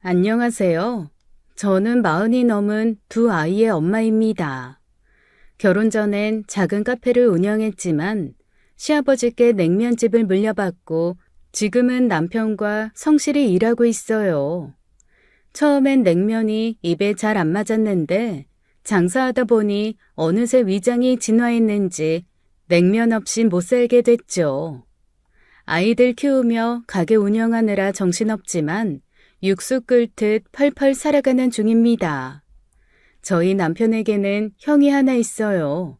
안녕하세요. 저는 40이 넘은 두 아이의 엄마입니다. 결혼 전엔 작은 카페를 운영했지만 시아버지께 냉면집을 물려받고 지금은 남편과 성실히 일하고 있어요. 처음엔 냉면이 입에 잘 안 맞았는데 장사하다 보니 어느새 위장이 진화했는지 냉면 없이 못 살게 됐죠. 아이들 키우며 가게 운영하느라 정신없지만 육수 끓듯 펄펄 살아가는 중입니다. 저희 남편에게는 형이 하나 있어요.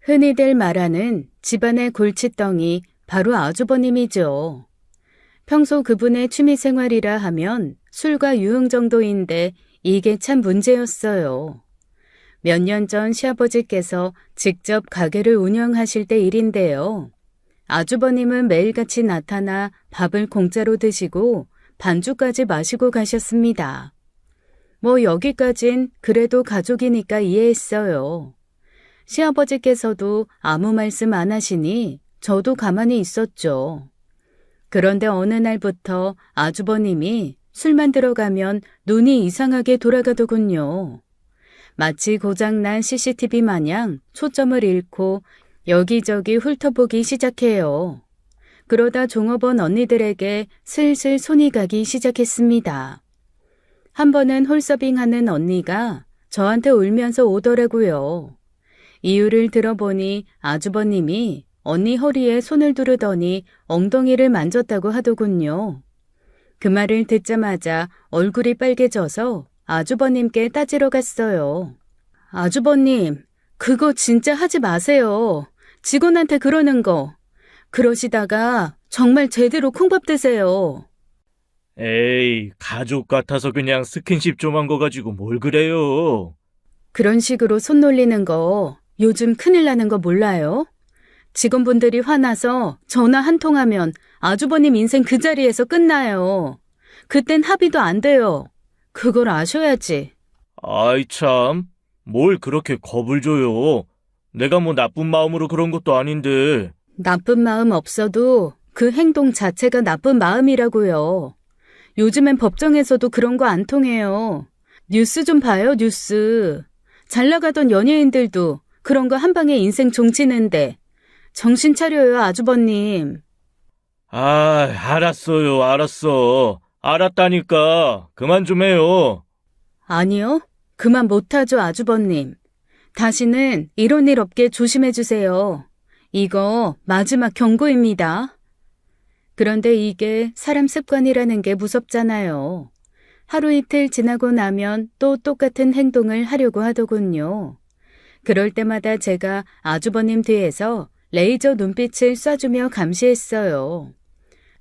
흔히들 말하는 집안의 골칫덩이 바로 아주버님이죠. 평소 그분의 취미생활이라 하면 술과 유흥 정도인데 이게 참 문제였어요. 몇 년 전 시아버지께서 직접 가게를 운영하실 때 일인데요. 아주버님은 매일같이 나타나 밥을 공짜로 드시고 반주까지 마시고 가셨습니다. 뭐 여기까진 그래도 가족이니까 이해했어요. 시아버지께서도 아무 말씀 안 하시니 저도 가만히 있었죠. 그런데 어느 날부터 아주버님이 술만 들어가면 눈이 이상하게 돌아가더군요. 마치 고장난 CCTV 마냥 초점을 잃고 여기저기 훑어보기 시작해요. 그러다 종업원 언니들에게 슬슬 손이 가기 시작했습니다. 한 번은 홀서빙하는 언니가 저한테 울면서 오더라고요. 이유를 들어보니 아주버님이 언니 허리에 손을 두르더니 엉덩이를 만졌다고 하더군요. 그 말을 듣자마자 얼굴이 빨개져서 아주버님께 따지러 갔어요. 아주버님, 그거 진짜 하지 마세요. 직원한테 그러는 거. 그러시다가 정말 제대로 콩밥 드세요. 에이, 가족 같아서 그냥 스킨십 좀 한 거 가지고 뭘 그래요? 그런 식으로 손 놀리는 거 요즘 큰일 나는 거 몰라요? 직원분들이 화나서 전화 한 통하면 아주버님 인생 그 자리에서 끝나요. 그땐 합의도 안 돼요. 그걸 아셔야지. 아이 참, 뭘 그렇게 겁을 줘요? 내가 뭐 나쁜 마음으로 그런 것도 아닌데. 나쁜 마음 없어도 그 행동 자체가 나쁜 마음이라고요. 요즘엔 법정에서도 그런 거 안 통해요. 뉴스 좀 봐요, 뉴스. 잘 나가던 연예인들도 그런 거 한 방에 인생 종치는데. 정신 차려요, 아주버님. 아, 알았어요, 알았어. 알았다니까. 그만 좀 해요. 아니요, 그만 못하죠, 아주버님. 다시는 이런 일 없게 조심해 주세요. 이거 마지막 경고입니다. 그런데 이게 사람 습관이라는 게 무섭잖아요. 하루 이틀 지나고 나면 또 똑같은 행동을 하려고 하더군요. 그럴 때마다 제가 아주버님 뒤에서 레이저 눈빛을 쏴주며 감시했어요.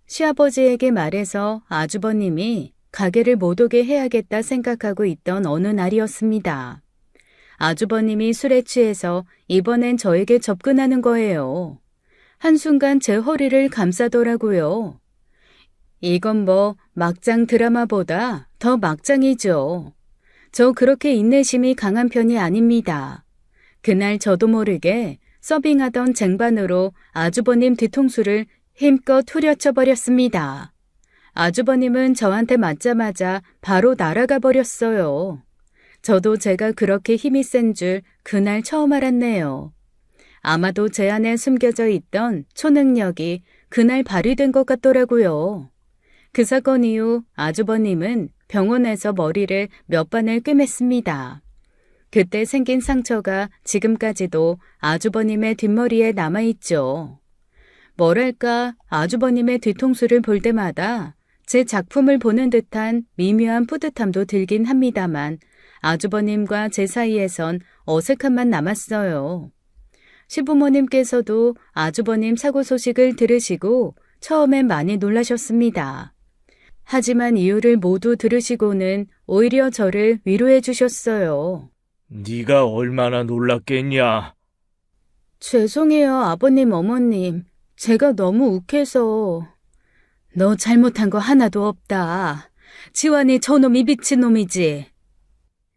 시아버지에게 말해서 아주버님이 가게를 못 오게 해야겠다 생각하고 있던 어느 날이었습니다. 아주버님이 술에 취해서 이번엔 저에게 접근하는 거예요. 한순간 제 허리를 감싸더라고요. 이건 뭐 막장 드라마보다 더 막장이죠. 저 그렇게 인내심이 강한 편이 아닙니다. 그날 저도 모르게 서빙하던 쟁반으로 아주버님 뒤통수를 힘껏 후려쳐 버렸습니다. 아주버님은 저한테 맞자마자 바로 날아가 버렸어요. 저도 제가 그렇게 힘이 센 줄 그날 처음 알았네요. 아마도 제 안에 숨겨져 있던 초능력이 그날 발휘된 것 같더라고요. 그 사건 이후 아주버님은 병원에서 머리를 몇 반을 꿰맸습니다. 그때 생긴 상처가 지금까지도 아주버님의 뒷머리에 남아있죠. 뭐랄까 아주버님의 뒤통수를 볼 때마다 제 작품을 보는 듯한 미묘한 뿌듯함도 들긴 합니다만 아주버님과 제 사이에선 어색함만 남았어요. 시부모님께서도 아주버님 사고 소식을 들으시고 처음엔 많이 놀라셨습니다. 하지만 이유를 모두 들으시고는 오히려 저를 위로해 주셨어요. 네가 얼마나 놀랐겠냐? 죄송해요, 아버님, 어머님. 제가 너무 욱해서. 너 잘못한 거 하나도 없다. 지환이 저놈이 미친놈이지.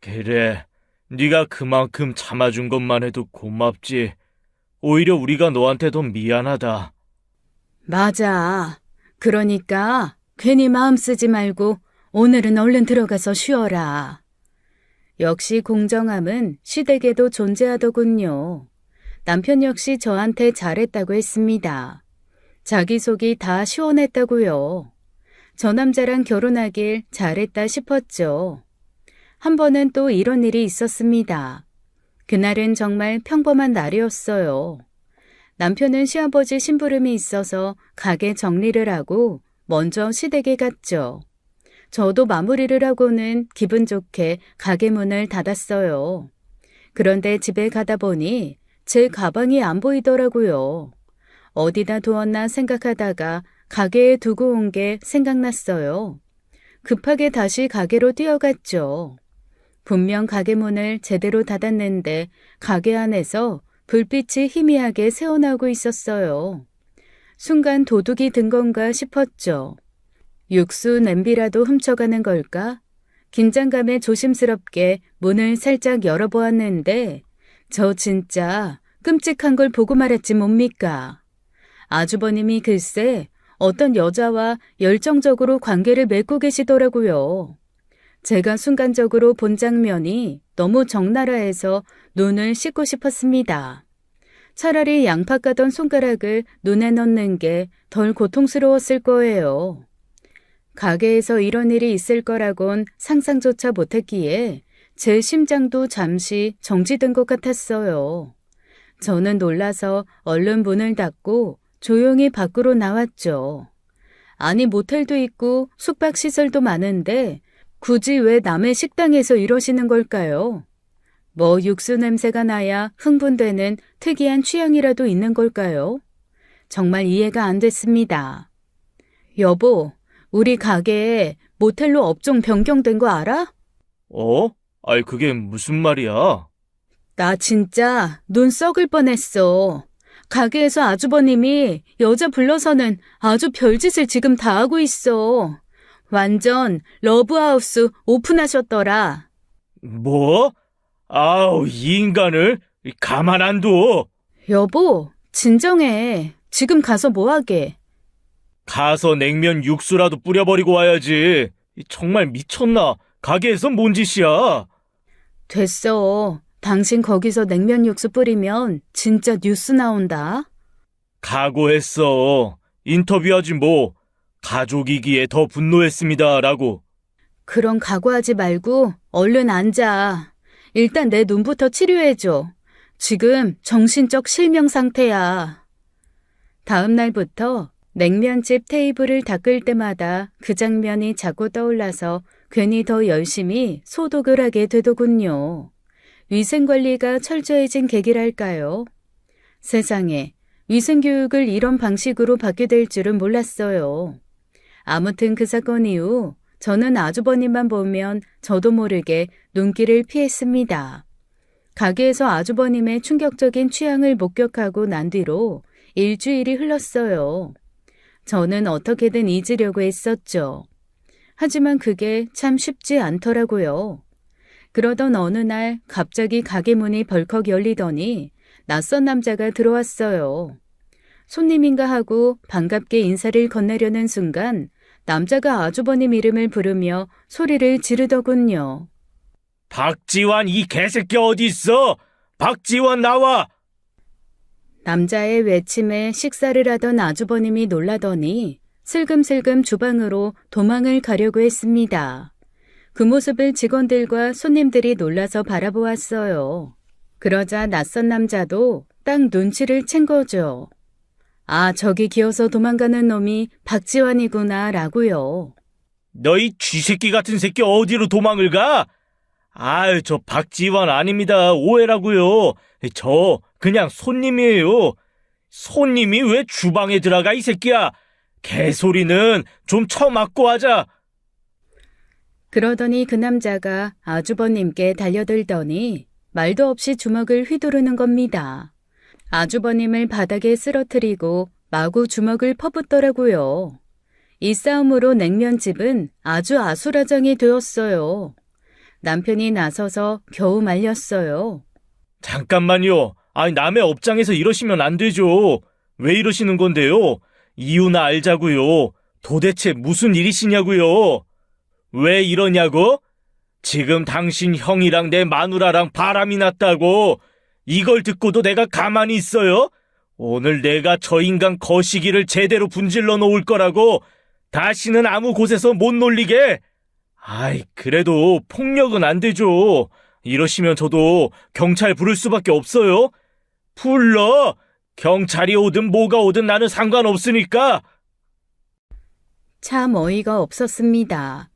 그래, 네가 그만큼 참아준 것만 해도 고맙지. 오히려 우리가 너한테 더 미안하다. 맞아. 그러니까 괜히 마음 쓰지 말고 오늘은 얼른 들어가서 쉬어라. 역시 공정함은 시댁에도 존재하더군요. 남편 역시 저한테 잘했다고 했습니다. 자기 속이 다 시원했다고요. 저 남자랑 결혼하길 잘했다 싶었죠. 한 번은 또 이런 일이 있었습니다. 그날은 정말 평범한 날이었어요. 남편은 시아버지 심부름이 있어서 가게 정리를 하고 먼저 시댁에 갔죠. 저도 마무리를 하고는 기분 좋게 가게 문을 닫았어요. 그런데 집에 가다 보니 제 가방이 안 보이더라고요. 어디다 두었나 생각하다가 가게에 두고 온 게 생각났어요. 급하게 다시 가게로 뛰어갔죠. 분명 가게 문을 제대로 닫았는데 가게 안에서 불빛이 희미하게 새어나오고 있었어요. 순간 도둑이 든 건가 싶었죠. 육수 냄비라도 훔쳐가는 걸까? 긴장감에 조심스럽게 문을 살짝 열어보았는데 저 진짜 끔찍한 걸 보고 말았지 뭡니까? 아주버님이 글쎄 어떤 여자와 열정적으로 관계를 맺고 계시더라고요. 제가 순간적으로 본 장면이 너무 적나라해서 눈을 씻고 싶었습니다. 차라리 양파 까던 손가락을 눈에 넣는 게 덜 고통스러웠을 거예요. 가게에서 이런 일이 있을 거라곤 상상조차 못했기에 제 심장도 잠시 정지된 것 같았어요. 저는 놀라서 얼른 문을 닫고 조용히 밖으로 나왔죠. 아니 모텔도 있고 숙박시설도 많은데 굳이 왜 남의 식당에서 이러시는 걸까요? 뭐 육수 냄새가 나야 흥분되는 특이한 취향이라도 있는 걸까요? 정말 이해가 안 됐습니다. 여보, 우리 가게에 모텔로 업종 변경된 거 알아? 어? 아이, 그게 무슨 말이야? 나 진짜 눈 썩을 뻔했어. 가게에서 아주버님이 여자 불러서는 아주 별짓을 지금 다 하고 있어. 완전 러브하우스 오픈하셨더라. 뭐? 아우, 이 인간을 가만 안 둬. 여보, 진정해. 지금 가서 뭐하게? 가서 냉면 육수라도 뿌려버리고 와야지. 정말 미쳤나? 가게에서 뭔 짓이야? 됐어. 당신 거기서 냉면 육수 뿌리면 진짜 뉴스 나온다. 각오했어. 인터뷰하지 뭐. 가족이기에 더 분노했습니다라고. 그럼 각오하지 말고 얼른 앉아. 일단 내 눈부터 치료해줘. 지금 정신적 실명 상태야. 다음 날부터 냉면집 테이블을 닦을 때마다 그 장면이 자꾸 떠올라서 괜히 더 열심히 소독을 하게 되더군요. 위생관리가 철저해진 계기랄까요? 세상에 위생교육을 이런 방식으로 받게 될 줄은 몰랐어요. 아무튼 그 사건 이후 저는 아주버님만 보면 저도 모르게 눈길을 피했습니다. 가게에서 아주버님의 충격적인 취향을 목격하고 난 뒤로 일주일이 흘렀어요. 저는 어떻게든 잊으려고 했었죠. 하지만 그게 참 쉽지 않더라고요. 그러던 어느 날 갑자기 가게 문이 벌컥 열리더니 낯선 남자가 들어왔어요. 손님인가 하고 반갑게 인사를 건네려는 순간 남자가 아주버님 이름을 부르며 소리를 지르더군요. 박지환 이 개새끼 어디 있어? 박지환 나와! 남자의 외침에 식사를 하던 아주버님이 놀라더니 슬금슬금 주방으로 도망을 가려고 했습니다. 그 모습을 직원들과 손님들이 놀라서 바라보았어요. 그러자 낯선 남자도 딱 눈치를 챈 거죠. 아, 저기 기어서 도망가는 놈이 박지환이구나 라고요. 너희 쥐새끼 같은 새끼 어디로 도망을 가? 아유, 저 박지환 아닙니다. 오해라고요. 저 그냥 손님이에요. 손님이 왜 주방에 들어가 이 새끼야? 개소리는 좀 처맞고 하자. 그러더니 그 남자가 아주버님께 달려들더니 말도 없이 주먹을 휘두르는 겁니다. 아주버님을 바닥에 쓰러뜨리고 마구 주먹을 퍼붓더라고요. 이 싸움으로 냉면집은 아주 아수라장이 되었어요. 남편이 나서서 겨우 말렸어요. 잠깐만요. 아니, 남의 업장에서 이러시면 안 되죠. 왜 이러시는 건데요? 이유나 알자고요. 도대체 무슨 일이시냐고요? 왜 이러냐고? 지금 당신 형이랑 내 마누라랑 바람이 났다고. 이걸 듣고도 내가 가만히 있어요? 오늘 내가 저 인간 거시기를 제대로 분질러 놓을 거라고. 다시는 아무 곳에서 못 놀리게. 아이, 그래도 폭력은 안 되죠. 이러시면 저도 경찰 부를 수밖에 없어요. 불러! 경찰이 오든 뭐가 오든 나는 상관없으니까. 참 어이가 없었습니다.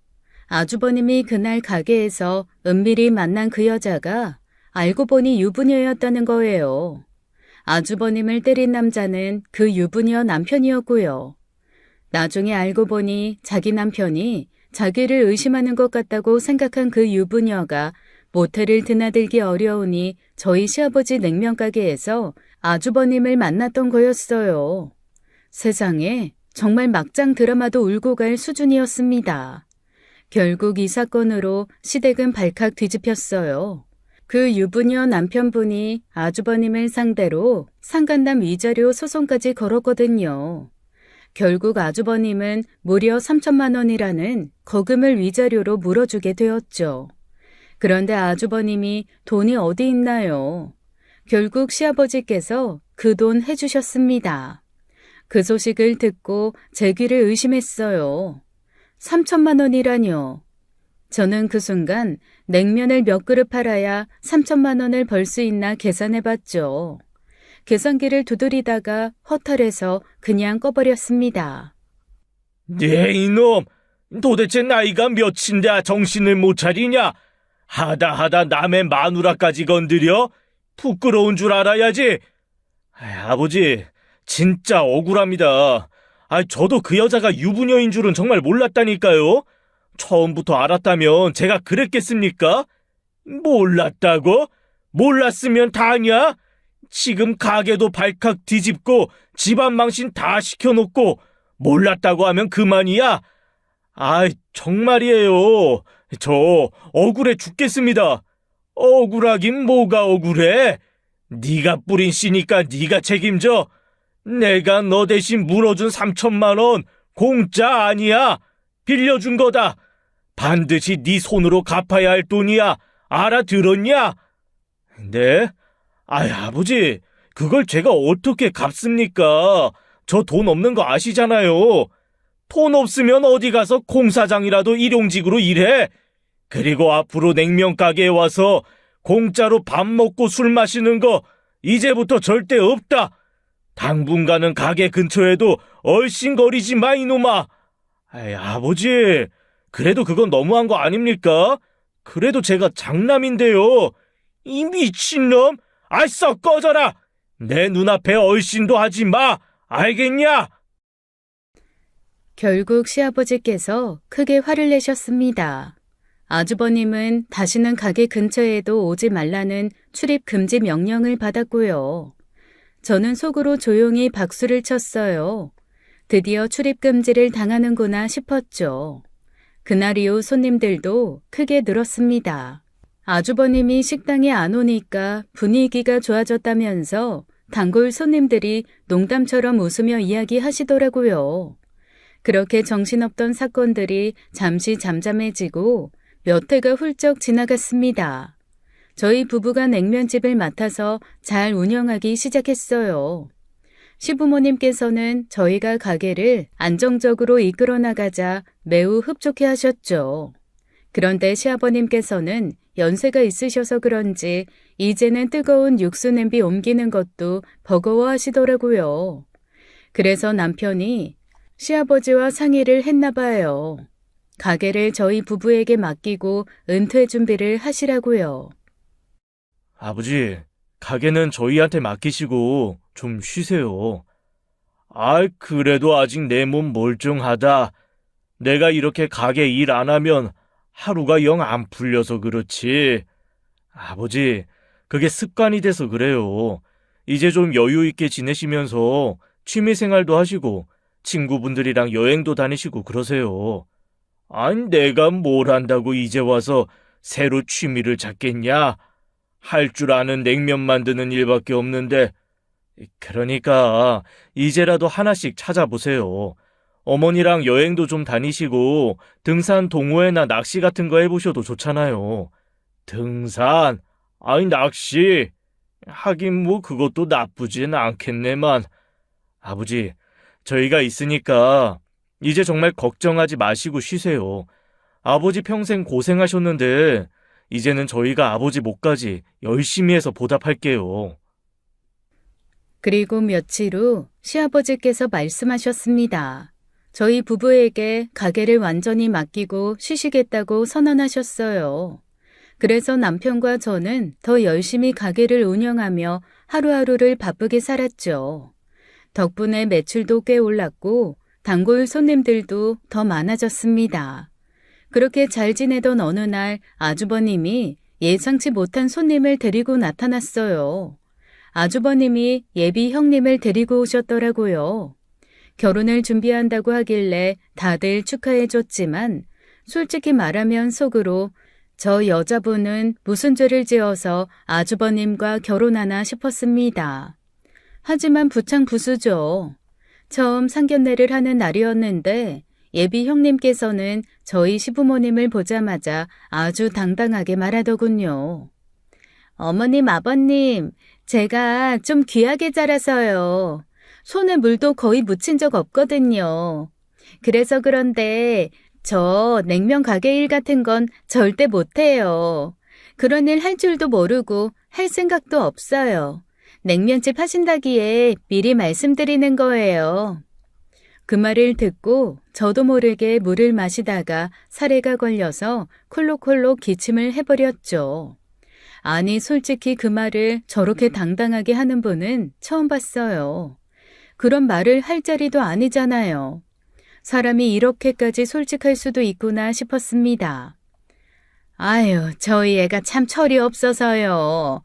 아주버님이 그날 가게에서 은밀히 만난 그 여자가 알고 보니 유부녀였다는 거예요. 아주버님을 때린 남자는 그 유부녀 남편이었고요. 나중에 알고 보니 자기 남편이 자기를 의심하는 것 같다고 생각한 그 유부녀가 모텔을 드나들기 어려우니 저희 시아버지 냉면가게에서 아주버님을 만났던 거였어요. 세상에 정말 막장 드라마도 울고 갈 수준이었습니다. 결국 이 사건으로 시댁은 발칵 뒤집혔어요. 그 유부녀 남편분이 아주버님을 상대로 상간남 위자료 소송까지 걸었거든요. 결국 아주버님은 무려 3천만 원이라는 거금을 위자료로 물어주게 되었죠. 그런데 아주버님이 돈이 어디 있나요? 결국 시아버지께서 그 돈 해주셨습니다. 그 소식을 듣고 제 귀를 의심했어요. 3천만 원이라뇨. 저는 그 순간 냉면을 몇 그릇 팔아야 3천만 원을 벌 수 있나 계산해봤죠. 계산기를 두드리다가 허탈해서 그냥 꺼버렸습니다. 네, 이놈! 도대체 나이가 몇인데 정신을 못 차리냐? 하다 남의 마누라까지 건드려? 부끄러운 줄 알아야지. 아버지, 진짜 억울합니다. 저도 그 여자가 유부녀인 줄은 정말 몰랐다니까요. 처음부터 알았다면 제가 그랬겠습니까? 몰랐다고? 몰랐으면 다냐? 지금 가게도 발칵 뒤집고 집안 망신 다 시켜놓고 몰랐다고 하면 그만이야? 정말이에요. 저 억울해 죽겠습니다. 억울하긴 뭐가 억울해? 네가 뿌린 씨니까 네가 책임져. 내가 너 대신 물어준 3천만 원 공짜 아니야. 빌려준 거다. 반드시 네 손으로 갚아야 할 돈이야. 알아들었냐? 네? 아버지, 그걸 제가 어떻게 갚습니까? 저 돈 없는 거 아시잖아요. 돈 없으면 어디 가서 공사장이라도 일용직으로 일해. 그리고 앞으로 냉면 가게에 와서 공짜로 밥 먹고 술 마시는 거 이제부터 절대 없다. 당분간은 가게 근처에도 얼씬거리지 마, 이놈아. 아버지, 그래도 그건 너무한 거 아닙니까? 그래도 제가 장남인데요. 이 미친놈! 썩 꺼져라! 내 눈앞에 얼씬도 하지 마! 알겠냐? 결국 시아버지께서 크게 화를 내셨습니다. 아주버님은 다시는 가게 근처에도 오지 말라는 출입 금지 명령을 받았고요. 저는 속으로 조용히 박수를 쳤어요. 드디어 출입 금지를 당하는구나 싶었죠. 그날 이후 손님들도 크게 늘었습니다. 아주버님이 식당에 안 오니까 분위기가 좋아졌다면서 단골 손님들이 농담처럼 웃으며 이야기하시더라고요. 그렇게 정신없던 사건들이 잠시 잠잠해지고 몇 해가 훌쩍 지나갔습니다. 저희 부부가 냉면집을 맡아서 잘 운영하기 시작했어요. 시부모님께서는 저희가 가게를 안정적으로 이끌어 나가자 매우 흡족해 하셨죠. 그런데 시아버님께서는 연세가 있으셔서 그런지 이제는 뜨거운 육수 냄비 옮기는 것도 버거워하시더라고요. 그래서 남편이 시아버지와 상의를 했나 봐요. 가게를 저희 부부에게 맡기고 은퇴 준비를 하시라고요. 아버지, 가게는 저희한테 맡기시고 좀 쉬세요. 그래도 아직 내 몸 멀쩡하다. 내가 이렇게 가게 일 안 하면 하루가 영 안 풀려서 그렇지. 아버지, 그게 습관이 돼서 그래요. 이제 좀 여유 있게 지내시면서 취미생활도 하시고 친구분들이랑 여행도 다니시고 그러세요. 내가 뭘 한다고 이제 와서 새로 취미를 찾겠냐? 할 줄 아는 냉면 만드는 일밖에 없는데. 그러니까 이제라도 하나씩 찾아보세요. 어머니랑 여행도 좀 다니시고 등산, 동호회나 낚시 같은 거 해보셔도 좋잖아요. 등산? 아니 낚시? 하긴 뭐 그것도 나쁘진 않겠네만. 아버지, 저희가 있으니까 이제 정말 걱정하지 마시고 쉬세요. 아버지 평생 고생하셨는데 이제는 저희가 아버지 몫까지 열심히 해서 보답할게요. 그리고 며칠 후 시아버지께서 말씀하셨습니다. 저희 부부에게 가게를 완전히 맡기고 쉬시겠다고 선언하셨어요. 그래서 남편과 저는 더 열심히 가게를 운영하며 하루하루를 바쁘게 살았죠. 덕분에 매출도 꽤 올랐고 단골 손님들도 더 많아졌습니다. 그렇게 잘 지내던 어느 날 아주버님이 예상치 못한 손님을 데리고 나타났어요. 아주버님이 예비 형님을 데리고 오셨더라고요. 결혼을 준비한다고 하길래 다들 축하해줬지만 솔직히 말하면 속으로 저 여자분은 무슨 죄를 지어서 아주버님과 결혼하나 싶었습니다. 하지만 부창부수죠. 처음 상견례를 하는 날이었는데 예비 형님께서는 저희 시부모님을 보자마자 아주 당당하게 말하더군요. 어머님, 아버님, 제가 좀 귀하게 자라서요. 손에 물도 거의 묻힌 적 없거든요. 그래서 그런데 저 냉면 가게 일 같은 건 절대 못해요. 그런 일 할 줄도 모르고 할 생각도 없어요. 냉면집 하신다기에 미리 말씀드리는 거예요. 그 말을 듣고 저도 모르게 물을 마시다가 사례가 걸려서 콜록콜록 기침을 해버렸죠. 아니 솔직히 그 말을 저렇게 당당하게 하는 분은 처음 봤어요. 그런 말을 할 자리도 아니잖아요. 사람이 이렇게까지 솔직할 수도 있구나 싶었습니다. 아유, 저희 애가 참 철이 없어서요.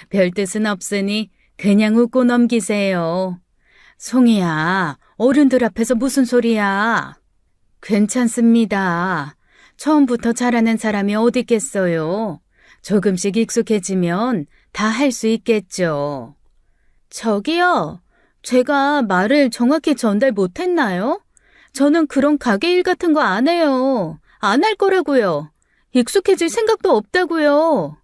별 뜻은 없으니 그냥 웃고 넘기세요. 송이야, 어른들 앞에서 무슨 소리야? 괜찮습니다. 처음부터 잘하는 사람이 어디 있겠어요. 조금씩 익숙해지면 다 할 수 있겠죠. 저기요, 제가 말을 정확히 전달 못했나요? 저는 그런 가게 일 같은 거 안 해요. 안 할 거라고요. 익숙해질 생각도 없다고요.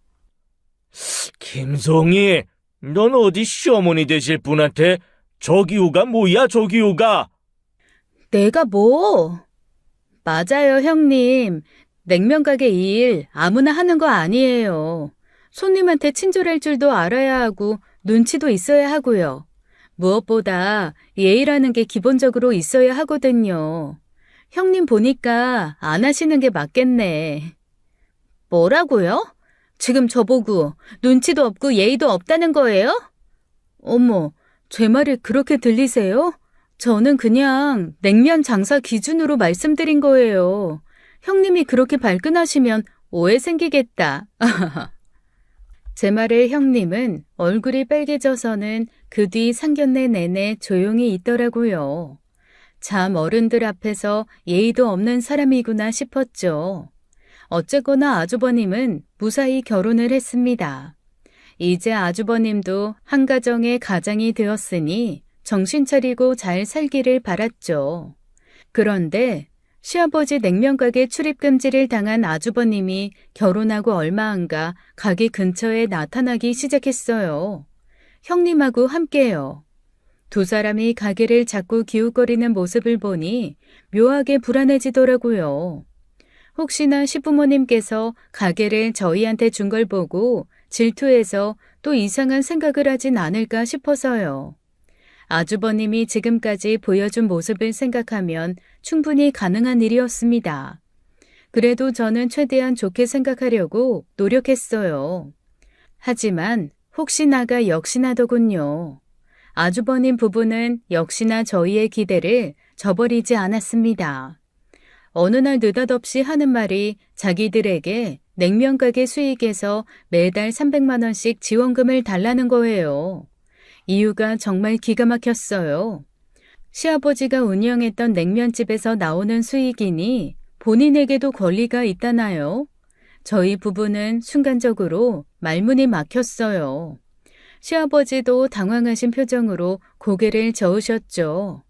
김송이, 넌 어디 시어머니 되실 분한테 저기요가 뭐야, 저기요가? 내가 뭐? 맞아요, 형님. 냉면 가게 일 아무나 하는 거 아니에요. 손님한테 친절할 줄도 알아야 하고 눈치도 있어야 하고요. 무엇보다 예의라는 게 기본적으로 있어야 하거든요. 형님 보니까 안 하시는 게 맞겠네. 뭐라고요? 지금 저보고 눈치도 없고 예의도 없다는 거예요? 어머, 제 말이 그렇게 들리세요? 저는 그냥 냉면 장사 기준으로 말씀드린 거예요. 형님이 그렇게 발끈하시면 오해 생기겠다. 제 말에 형님은 얼굴이 빨개져서는 그 뒤 상견례 내내 조용히 있더라고요. 참 어른들 앞에서 예의도 없는 사람이구나 싶었죠. 어쨌거나 아주버님은 무사히 결혼을 했습니다. 이제 아주버님도 한 가정의 가장이 되었으니 정신 차리고 잘 살기를 바랐죠. 그런데 시아버지 냉면가게 출입금지를 당한 아주버님이 결혼하고 얼마 안가 가게 근처에 나타나기 시작했어요. 형님하고 함께요. 두 사람이 가게를 자꾸 기웃거리는 모습을 보니 묘하게 불안해지더라고요. 혹시나 시부모님께서 가게를 저희한테 준 걸 보고 질투해서 또 이상한 생각을 하진 않을까 싶어서요. 아주버님이 지금까지 보여준 모습을 생각하면 충분히 가능한 일이었습니다. 그래도 저는 최대한 좋게 생각하려고 노력했어요. 하지만 혹시나가 역시나더군요. 아주버님 부부는 역시나 저희의 기대를 저버리지 않았습니다. 어느 날 느닷없이 하는 말이 자기들에게 냉면 가게 수익에서 매달 300만 원씩 지원금을 달라는 거예요. 이유가 정말 기가 막혔어요. 시아버지가 운영했던 냉면집에서 나오는 수익이니 본인에게도 권리가 있다나요? 저희 부부는 순간적으로 말문이 막혔어요. 시아버지도 당황하신 표정으로 고개를 저으셨죠.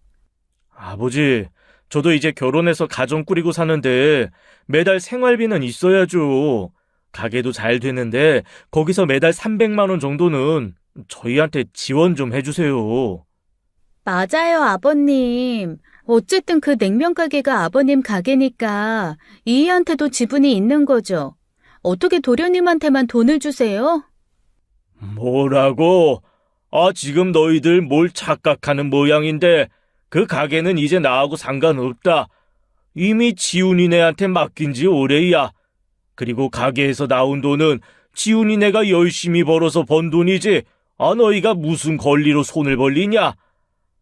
아버지, 저도 이제 결혼해서 가정 꾸리고 사는데 매달 생활비는 있어야죠. 가게도 잘 되는데 거기서 매달 300만 원 정도는 저희한테 지원 좀 해주세요. 맞아요, 아버님. 어쨌든 그 냉면 가게가 아버님 가게니까 이희한테도 지분이 있는 거죠. 어떻게 도련님한테만 돈을 주세요? 뭐라고? 지금 너희들 뭘 착각하는 모양인데 그 가게는 이제 나하고 상관없다. 이미 지훈이네한테 맡긴 지 오래야. 그리고 가게에서 나온 돈은 지훈이네가 열심히 벌어서 번 돈이지. 너희가 무슨 권리로 손을 벌리냐?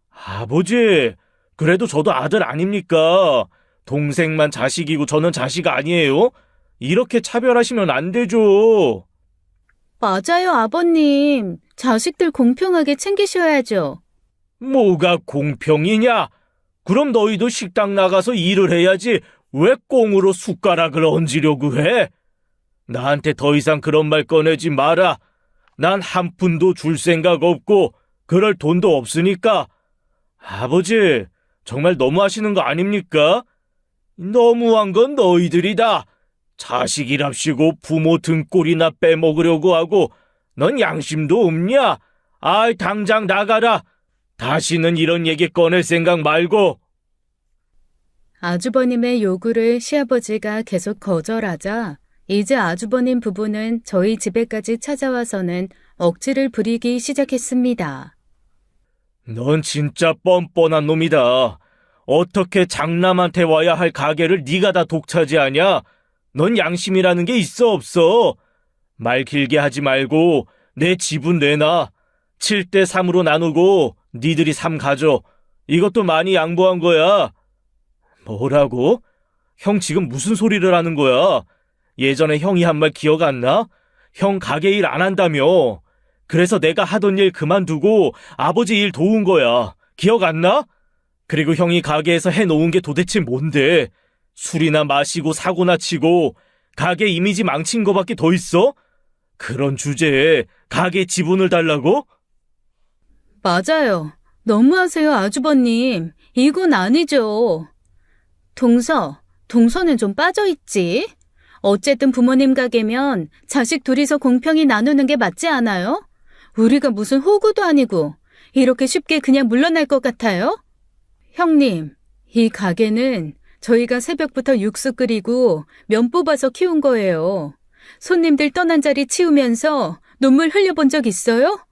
아버지, 그래도 저도 아들 아닙니까? 동생만 자식이고 저는 자식 아니에요? 이렇게 차별하시면 안 되죠. 맞아요, 아버님. 자식들 공평하게 챙기셔야죠. 뭐가 공평이냐? 그럼 너희도 식당 나가서 일을 해야지 왜 꽁으로 숟가락을 얹으려고 해? 나한테 더 이상 그런 말 꺼내지 마라. 난 한 푼도 줄 생각 없고 그럴 돈도 없으니까. 아버지, 정말 너무하시는 거 아닙니까? 너무한 건 너희들이다. 자식이랍시고 부모 등골이나 빼먹으려고 하고 넌 양심도 없냐? 당장 나가라. 다시는 이런 얘기 꺼낼 생각 말고. 아주버님의 요구를 시아버지가 계속 거절하자 이제 아주버님 부부는 저희 집에까지 찾아와서는 억지를 부리기 시작했습니다. 넌 진짜 뻔뻔한 놈이다. 어떻게 장남한테 와야 할 가게를 네가 다 독차지하냐? 넌 양심이라는 게 있어 없어? 말 길게 하지 말고 내 지분 내놔. 7대 3으로 나누고 니들이 3 가져. 이것도 많이 양보한 거야. 뭐라고? 형 지금 무슨 소리를 하는 거야? 예전에 형이 한 말 기억 안 나? 형 가게 일 안 한다며. 그래서 내가 하던 일 그만두고 아버지 일 도운 거야. 기억 안 나? 그리고 형이 가게에서 해놓은 게 도대체 뭔데? 술이나 마시고 사고나 치고 가게 이미지 망친 거밖에 더 있어? 그런 주제에 가게 지분을 달라고? 맞아요. 너무하세요, 아주버님. 이건 아니죠. 동서는 좀 빠져있지. 어쨌든 부모님 가게면 자식 둘이서 공평히 나누는 게 맞지 않아요? 우리가 무슨 호구도 아니고 이렇게 쉽게 그냥 물러날 것 같아요? 형님, 이 가게는 저희가 새벽부터 육수 끓이고 면 뽑아서 키운 거예요. 손님들 떠난 자리 치우면서 눈물 흘려본 적 있어요?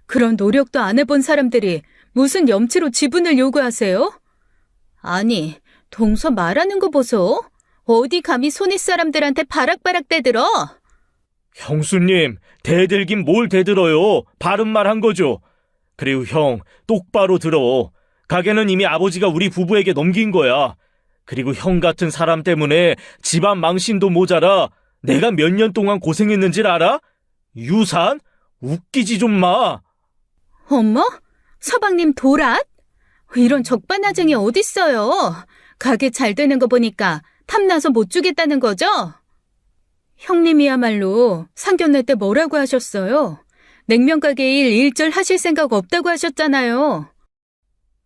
그런 노력도 안 해본 사람들이 무슨 염치로 지분을 요구하세요? 아니, 동서 말하는 거 보소. 어디 감히 손윗 사람들한테 바락바락 대들어? 형수님, 대들긴 뭘 대들어요. 바른 말 한 거죠. 그리고 형, 똑바로 들어. 가게는 이미 아버지가 우리 부부에게 넘긴 거야. 그리고 형 같은 사람 때문에 집안 망신도 모자라 내가 몇 년 동안 고생했는지를 알아? 유산? 웃기지 좀 마. 어머? 서방님 도랏? 이런 적반하장이 어딨어요? 가게 잘 되는 거 보니까 탐나서 못 주겠다는 거죠? 형님이야말로 상견례 때 뭐라고 하셨어요? 냉면 가게 일 일절 하실 생각 없다고 하셨잖아요.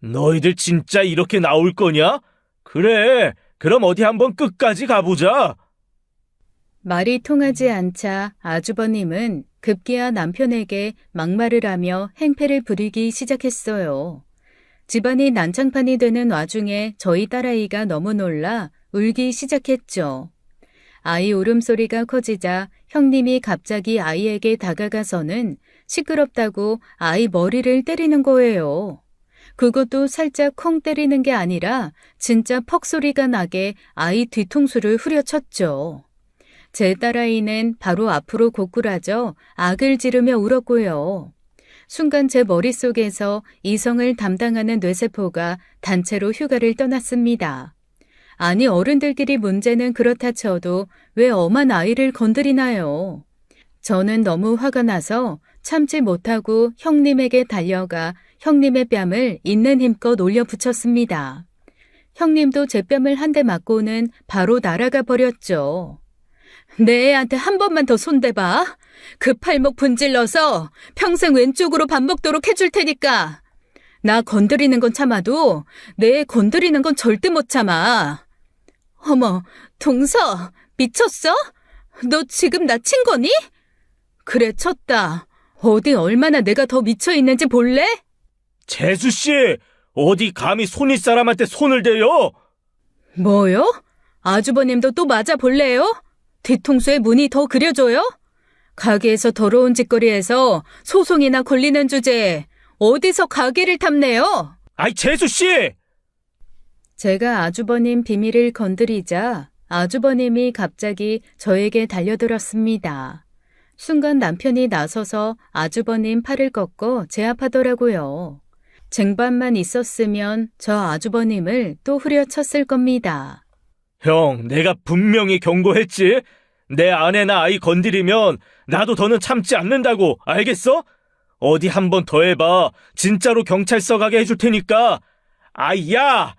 너희들 진짜 이렇게 나올 거냐? 그래, 그럼 어디 한번 끝까지 가보자. 말이 통하지 않자 아주버님은 급기야 남편에게 막말을 하며 행패를 부리기 시작했어요. 집안이 난장판이 되는 와중에 저희 딸아이가 너무 놀라 울기 시작했죠. 아이 울음소리가 커지자 형님이 갑자기 아이에게 다가가서는 시끄럽다고 아이 머리를 때리는 거예요. 그것도 살짝 콩 때리는 게 아니라 진짜 퍽 소리가 나게 아이 뒤통수를 후려쳤죠. 제 딸아이는 바로 앞으로 고꾸라져 악을 지르며 울었고요. 순간 제 머릿속에서 이성을 담당하는 뇌세포가 단체로 휴가를 떠났습니다. 아니 어른들끼리 문제는 그렇다 쳐도 왜 엄한 아이를 건드리나요? 저는 너무 화가 나서 참지 못하고 형님에게 달려가 형님의 뺨을 있는 힘껏 올려붙였습니다. 형님도 제 뺨을 한 대 맞고는 바로 날아가 버렸죠. 내 애한테 한 번만 더 손대봐. 그 팔목 분질러서 평생 왼쪽으로 밥 먹도록 해줄 테니까. 나 건드리는 건 참아도 내 건드리는 건 절대 못 참아. 어머, 동서, 미쳤어? 너 지금 나 친 거니? 그래, 쳤다. 어디 얼마나 내가 더 미쳐 있는지 볼래? 재수씨, 어디 감히 손윗 사람한테 손을 대요? 뭐요? 아주버님도 또 맞아볼래요? 뒤통수에 문이 더 그려줘요? 가게에서 더러운 짓거리에서 소송이나 걸리는 주제에 어디서 가게를 탐내요? 아이, 재수씨! 제가 아주버님 비밀을 건드리자 아주버님이 갑자기 저에게 달려들었습니다. 순간 남편이 나서서 아주버님 팔을 꺾어 제압하더라고요. 쟁반만 있었으면 저 아주버님을 또 후려쳤을 겁니다. 형, 내가 분명히 경고했지? 내 아내나 아이 건드리면 나도 더는 참지 않는다고, 알겠어? 어디 한 번 더 해봐. 진짜로 경찰서 가게 해줄 테니까. 아이, 야!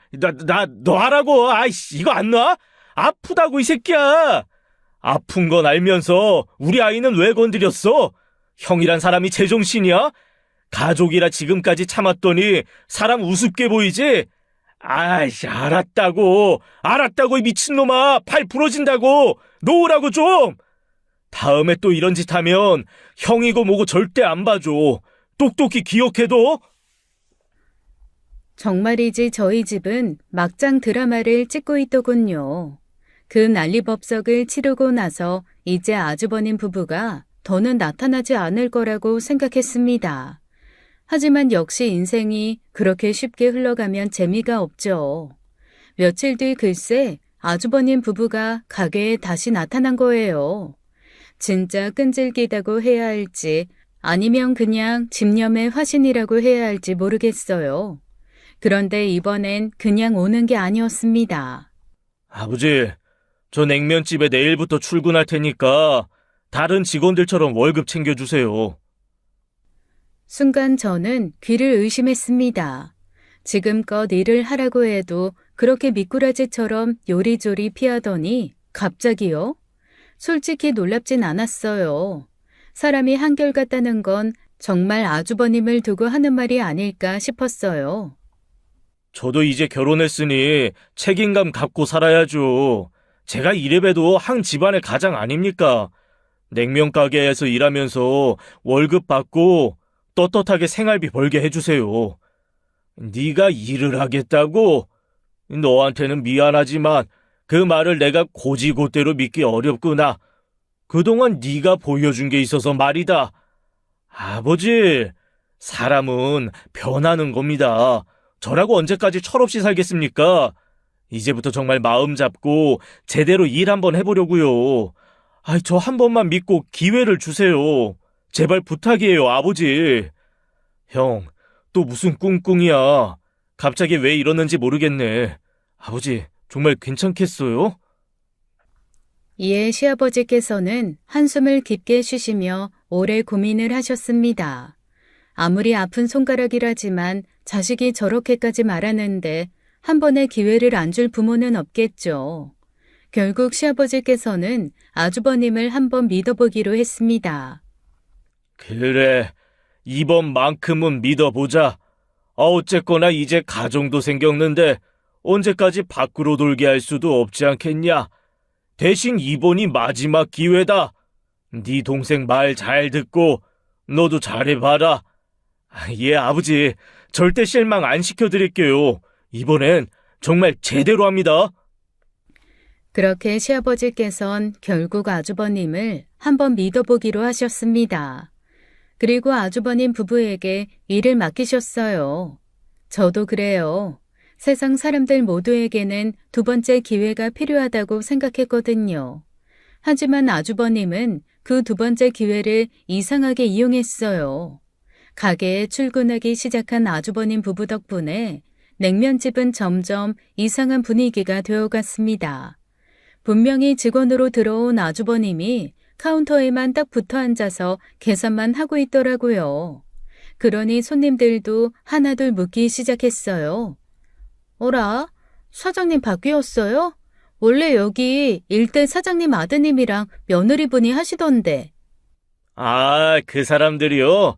너 하라고. 아이씨, 이거 안 놔? 아프다고, 이 새끼야! 아픈 건 알면서 우리 아이는 왜 건드렸어? 형이란 사람이 제정신이야? 가족이라 지금까지 참았더니 사람 우습게 보이지? 아이씨, 알았다고, 이 미친놈아. 팔 부러진다고. 놓으라고 좀. 다음에 또 이런 짓 하면 형이고 뭐고 절대 안 봐줘. 똑똑히 기억해둬. 정말이지 저희 집은 막장 드라마를 찍고 있더군요. 그 난리법석을 치르고 나서 이제 아주버님 부부가 더는 나타나지 않을 거라고 생각했습니다. 하지만 역시 인생이 그렇게 쉽게 흘러가면 재미가 없죠. 며칠 뒤 글쎄 아주버님 부부가 가게에 다시 나타난 거예요. 진짜 끈질기다고 해야 할지 아니면 그냥 집념의 화신이라고 해야 할지 모르겠어요. 그런데 이번엔 그냥 오는 게 아니었습니다. 아버지, 저 냉면집에 내일부터 출근할 테니까 다른 직원들처럼 월급 챙겨주세요. 순간 저는 귀를 의심했습니다. 지금껏 일을 하라고 해도 그렇게 미꾸라지처럼 요리조리 피하더니 갑자기요? 솔직히 놀랍진 않았어요. 사람이 한결같다는 건 정말 아주버님을 두고 하는 말이 아닐까 싶었어요. 저도 이제 결혼했으니 책임감 갖고 살아야죠. 제가 이래봬도 한 집안의 가장 아닙니까? 냉면 가게에서 일하면서 월급 받고 떳떳하게 생활비 벌게 해주세요. 네가 일을 하겠다고? 너한테는 미안하지만 그 말을 내가 고지고대로 믿기 어렵구나. 그동안 네가 보여준 게 있어서 말이다. 아버지, 사람은 변하는 겁니다. 저라고 언제까지 철없이 살겠습니까? 이제부터 정말 마음 잡고 제대로 일 한번 해보려고요. 저 한 번만 믿고 기회를 주세요. 제발 부탁이에요, 아버지. 형, 또 무슨 꿍꿍이야. 갑자기 왜 이러는지 모르겠네. 아버지, 정말 괜찮겠어요? 이에 시아버지께서는 한숨을 깊게 쉬시며 오래 고민을 하셨습니다. 아무리 아픈 손가락이라지만 자식이 저렇게까지 말하는데 한 번의 기회를 안 줄 부모는 없겠죠. 결국 시아버지께서는 아주버님을 한번 믿어보기로 했습니다. 그래, 이번만큼은 믿어보자. 어쨌거나 이제 가정도 생겼는데 언제까지 밖으로 돌게 할 수도 없지 않겠냐. 대신 이번이 마지막 기회다. 네 동생 말 잘 듣고 너도 잘해봐라. 예, 아버지, 절대 실망 안 시켜드릴게요. 이번엔 정말 제대로 합니다. 그렇게 시아버지께선 결국 아주버님을 한번 믿어보기로 하셨습니다. 그리고 아주버님 부부에게 일을 맡기셨어요. 저도 그래요. 세상 사람들 모두에게는 두 번째 기회가 필요하다고 생각했거든요. 하지만 아주버님은 그 두 번째 기회를 이상하게 이용했어요. 가게에 출근하기 시작한 아주버님 부부 덕분에 냉면집은 점점 이상한 분위기가 되어갔습니다. 분명히 직원으로 들어온 아주버님이 카운터에만 딱 붙어 앉아서 계산만 하고 있더라고요. 그러니 손님들도 하나둘 묻기 시작했어요. 어라? 사장님 바뀌었어요? 원래 여기 일대 사장님 아드님이랑 며느리분이 하시던데. 그 사람들이요?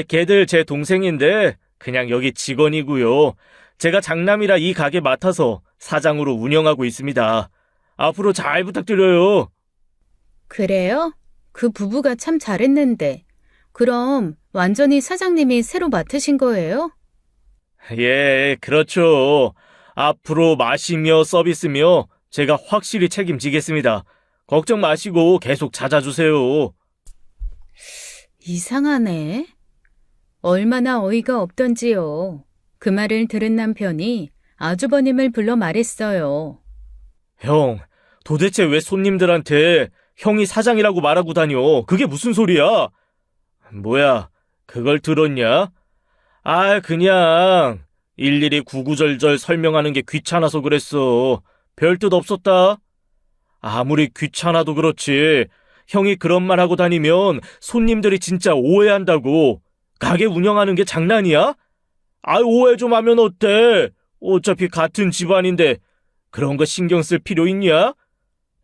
걔들 제 동생인데 그냥 여기 직원이고요. 제가 장남이라 이 가게 맡아서 사장으로 운영하고 있습니다. 앞으로 잘 부탁드려요. 그래요? 그 부부가 참 잘했는데. 그럼 완전히 사장님이 새로 맡으신 거예요? 예, 그렇죠. 앞으로 맛이며 서비스며 제가 확실히 책임지겠습니다. 걱정 마시고 계속 찾아주세요. 이상하네. 얼마나 어이가 없던지요. 그 말을 들은 남편이 아주버님을 불러 말했어요. 형, 도대체 왜 손님들한테 형이 사장이라고 말하고 다녀? 그게 무슨 소리야? 뭐야, 그걸 들었냐? 아, 그냥 일일이 구구절절 설명하는 게 귀찮아서 그랬어. 별 뜻 없었다. 아무리 귀찮아도 그렇지. 형이 그런 말 하고 다니면 손님들이 진짜 오해한다고. 가게 운영하는 게 장난이야? 아, 오해 좀 하면 어때? 어차피 같은 집안인데 그런 거 신경 쓸 필요 있냐?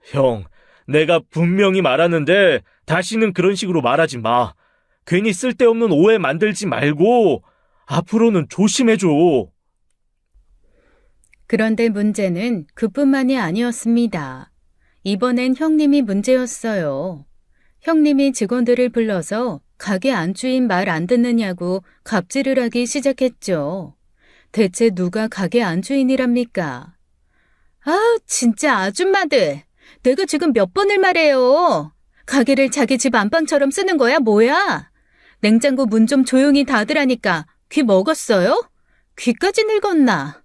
형, 내가 분명히 말하는데 다시는 그런 식으로 말하지 마. 괜히 쓸데없는 오해 만들지 말고 앞으로는 조심해줘. 그런데 문제는 그뿐만이 아니었습니다. 이번엔 형님이 문제였어요. 형님이 직원들을 불러서 가게 안주인 말 안 듣느냐고 갑질을 하기 시작했죠. 대체 누가 가게 안주인이랍니까? 아, 진짜 아줌마들. 내가 지금 몇 번을 말해요. 가게를 자기 집 안방처럼 쓰는 거야, 뭐야? 냉장고 문 좀 조용히 닫으라니까 귀 먹었어요? 귀까지 늙었나?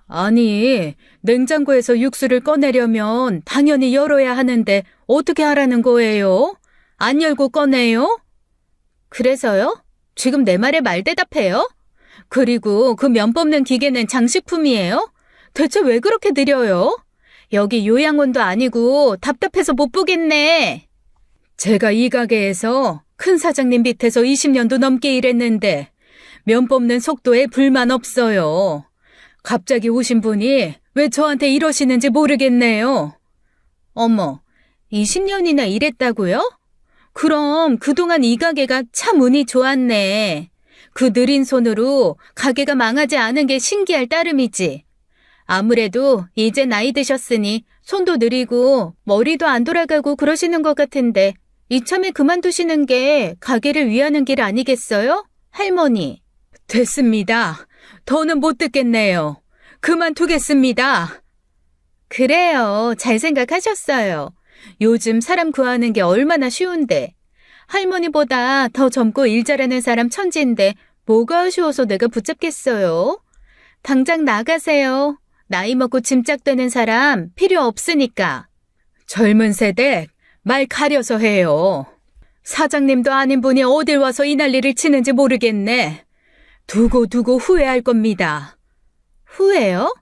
아니, 냉장고에서 육수를 꺼내려면 당연히 열어야 하는데 어떻게 하라는 거예요? 안 열고 꺼내요? 그래서요? 지금 내 말에 말대답해요? 그리고 그 면 뽑는 기계는 장식품이에요? 대체 왜 그렇게 느려요? 여기 요양원도 아니고 답답해서 못 보겠네. 제가 이 가게에서 큰 사장님 밑에서 20년도 넘게 일했는데 면 뽑는 속도에 불만 없어요. 갑자기 오신 분이 왜 저한테 이러시는지 모르겠네요. 어머, 20년이나 일했다고요? 그럼 그동안 이 가게가 참 운이 좋았네. 그 느린 손으로 가게가 망하지 않은 게 신기할 따름이지. 아무래도 이제 나이 드셨으니 손도 느리고 머리도 안 돌아가고 그러시는 것 같은데 이참에 그만두시는 게 가게를 위하는 길 아니겠어요? 할머니. 됐습니다. 더는 못 듣겠네요. 그만두겠습니다. 그래요. 잘 생각하셨어요. 요즘 사람 구하는 게 얼마나 쉬운데. 할머니보다 더 젊고 일 잘하는 사람 천지인데 뭐가 아쉬워서 내가 붙잡겠어요. 당장 나가세요. 나이 먹고 짐짝되는 사람 필요 없으니까. 젊은 세대 말 가려서 해요. 사장님도 아닌 분이 어딜 와서 이 난리를 치는지 모르겠네. 두고 후회할 겁니다. 후회요?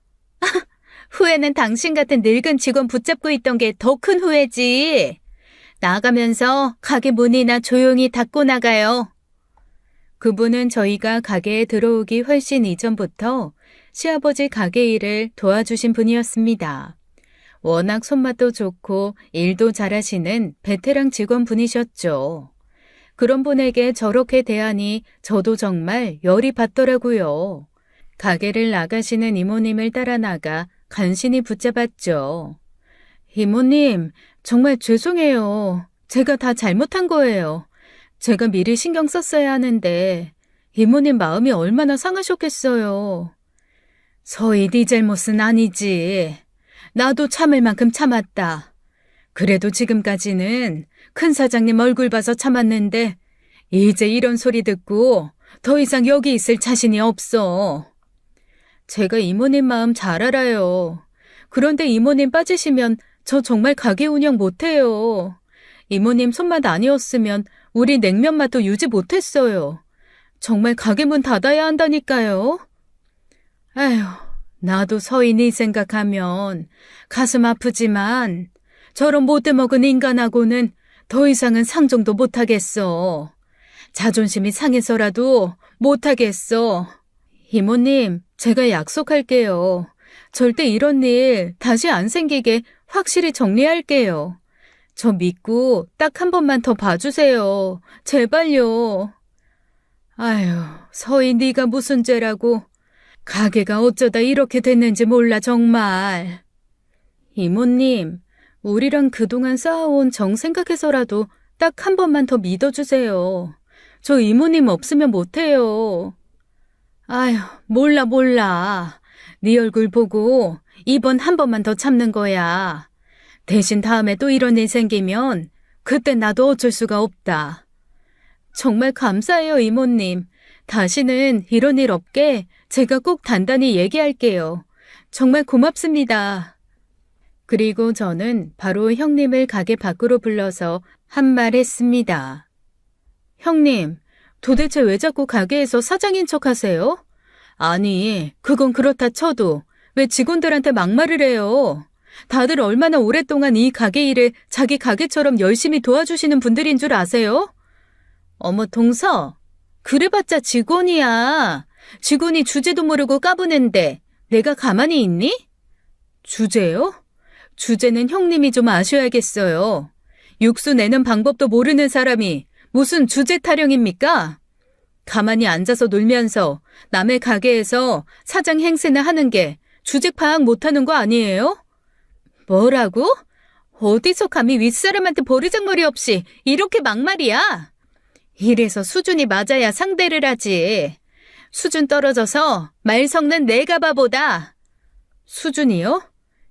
후회는 당신 같은 늙은 직원 붙잡고 있던 게 더 큰 후회지. 나가면서 가게 문이나 조용히 닫고 나가요. 그분은 저희가 가게에 들어오기 훨씬 이전부터 시아버지 가게 일을 도와주신 분이었습니다. 워낙 손맛도 좋고 일도 잘하시는 베테랑 직원분이셨죠. 그런 분에게 저렇게 대하니 저도 정말 열이 받더라고요. 가게를 나가시는 이모님을 따라 나가 간신히 붙잡았죠. 이모님, 정말 죄송해요. 제가 다 잘못한 거예요. 제가 미리 신경 썼어야 하는데 이모님 마음이 얼마나 상하셨겠어요. 서희 네 잘못은 아니지. 나도 참을 만큼 참았다. 그래도 지금까지는 큰 사장님 얼굴 봐서 참았는데 이제 이런 소리 듣고 더 이상 여기 있을 자신이 없어. 제가 이모님 마음 잘 알아요. 그런데 이모님 빠지시면 저 정말 가게 운영 못해요. 이모님 손맛 아니었으면 우리 냉면 맛도 유지 못했어요. 정말 가게 문 닫아야 한다니까요. 아휴, 나도 서인이 생각하면 가슴 아프지만 저런 못돼먹은 인간하고는 더 이상은 상종도 못하겠어. 자존심이 상해서라도 못하겠어. 이모님, 제가 약속할게요. 절대 이런 일 다시 안 생기게 확실히 정리할게요. 저 믿고 딱 한 번만 더 봐주세요. 제발요. 아휴, 서희 네가 무슨 죄라고. 가게가 어쩌다 이렇게 됐는지 몰라 정말. 이모님, 우리랑 그동안 쌓아온 정 생각해서라도 딱 한 번만 더 믿어주세요. 저 이모님 없으면 못해요. 아휴, 몰라. 네 얼굴 보고 이번 한 번만 더 참는 거야. 대신 다음에 또 이런 일 생기면 그때 나도 어쩔 수가 없다. 정말 감사해요, 이모님. 다시는 이런 일 없게 제가 꼭 단단히 얘기할게요. 정말 고맙습니다. 그리고 저는 바로 형님을 가게 밖으로 불러서 한 말 했습니다. 형님, 도대체 왜 자꾸 가게에서 사장인 척 하세요? 아니, 그건 그렇다 쳐도 왜 직원들한테 막말을 해요? 다들 얼마나 오랫동안 이 가게 일을 자기 가게처럼 열심히 도와주시는 분들인 줄 아세요? 어머, 동서, 그래봤자 직원이야. 직원이 주제도 모르고 까부는데 내가 가만히 있니? 주제요? 주제는 형님이 좀 아셔야겠어요. 육수 내는 방법도 모르는 사람이 무슨 주제 타령입니까? 가만히 앉아서 놀면서 남의 가게에서 사장 행세나 하는 게 주제 파악 못하는 거 아니에요? 뭐라고? 어디서 감히 윗사람한테 버르장머리 없이 이렇게 막말이야? 이래서 수준이 맞아야 상대를 하지. 수준 떨어져서 말 섞는 내가 바보다. 수준이요?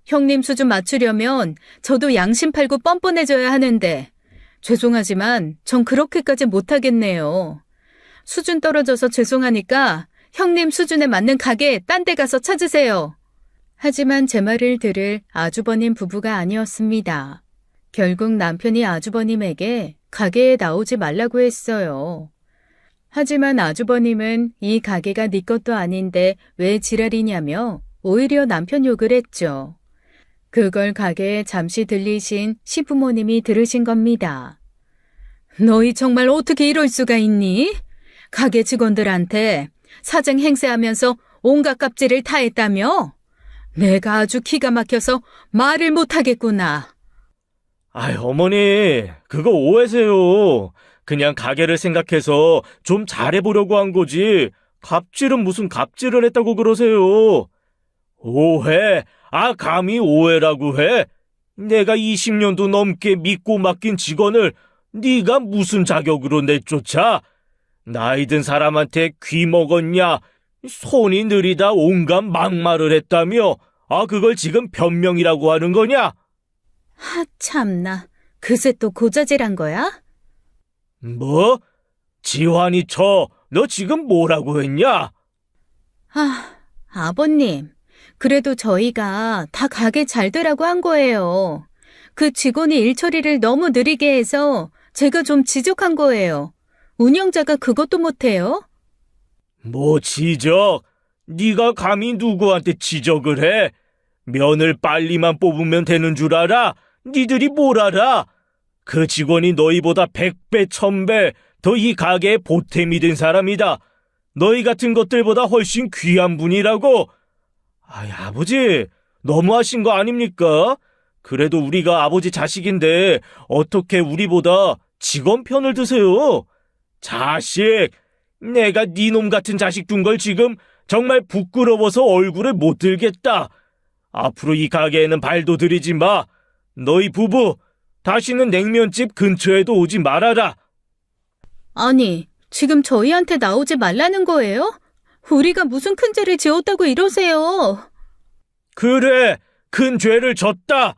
형님 수준 맞추려면 저도 양심 팔고 뻔뻔해져야 하는데 죄송하지만 전 그렇게까지 못하겠네요. 수준 떨어져서 죄송하니까 형님 수준에 맞는 가게 딴 데 가서 찾으세요. 하지만 제 말을 들을 아주버님 부부가 아니었습니다. 결국 남편이 아주버님에게 가게에 나오지 말라고 했어요. 하지만 아주버님은 이 가게가 네 것도 아닌데 왜 지랄이냐며 오히려 남편 욕을 했죠. 그걸 가게에 잠시 들리신 시부모님이 들으신 겁니다. 너희 정말 어떻게 이럴 수가 있니? 가게 직원들한테 사장 행세하면서 온갖 깝질을 다 했다며? 내가 아주 기가 막혀서 말을 못하겠구나. 아이, 어머니, 그거 오해세요. 그냥 가게를 생각해서 좀 잘해보려고 한 거지. 갑질은 무슨 갑질을 했다고 그러세요. 오해? 아, 감히 오해라고 해? 내가 20년도 넘게 믿고 맡긴 직원을 네가 무슨 자격으로 내쫓아? 나이 든 사람한테 귀 먹었냐? 손이 느리다 온갖 막말을 했다며? 아, 그걸 지금 변명이라고 하는 거냐? 하 참나, 그새 또 고자질한 거야? 뭐? 지환이 너 지금 뭐라고 했냐? 아, 아버님, 그래도 저희가 다 가게 잘 되라고 한 거예요. 그 직원이 일 처리를 너무 느리게 해서 제가 좀 지적한 거예요. 운영자가 그것도 못해요? 뭐 지적? 네가 감히 누구한테 지적을 해? 면을 빨리만 뽑으면 되는 줄 알아? 니들이 뭘 알아? 그 직원이 너희보다 100배, 1000배 더 이 가게에 보탬이 된 사람이다. 너희 같은 것들보다 훨씬 귀한 분이라고. 아이, 아버지, 너무하신 거 아닙니까? 그래도 우리가 아버지 자식인데 어떻게 우리보다 직원 편을 드세요? 자식, 내가 네 놈 같은 자식 둔 걸 지금 정말 부끄러워서 얼굴을 못 들겠다. 앞으로 이 가게에는 발도 들이지 마. 너희 부부 다시는 냉면집 근처에도 오지 말아라. 아니, 지금 저희한테 나오지 말라는 거예요? 우리가 무슨 큰 죄를 지었다고 이러세요? 그래, 큰 죄를 졌다.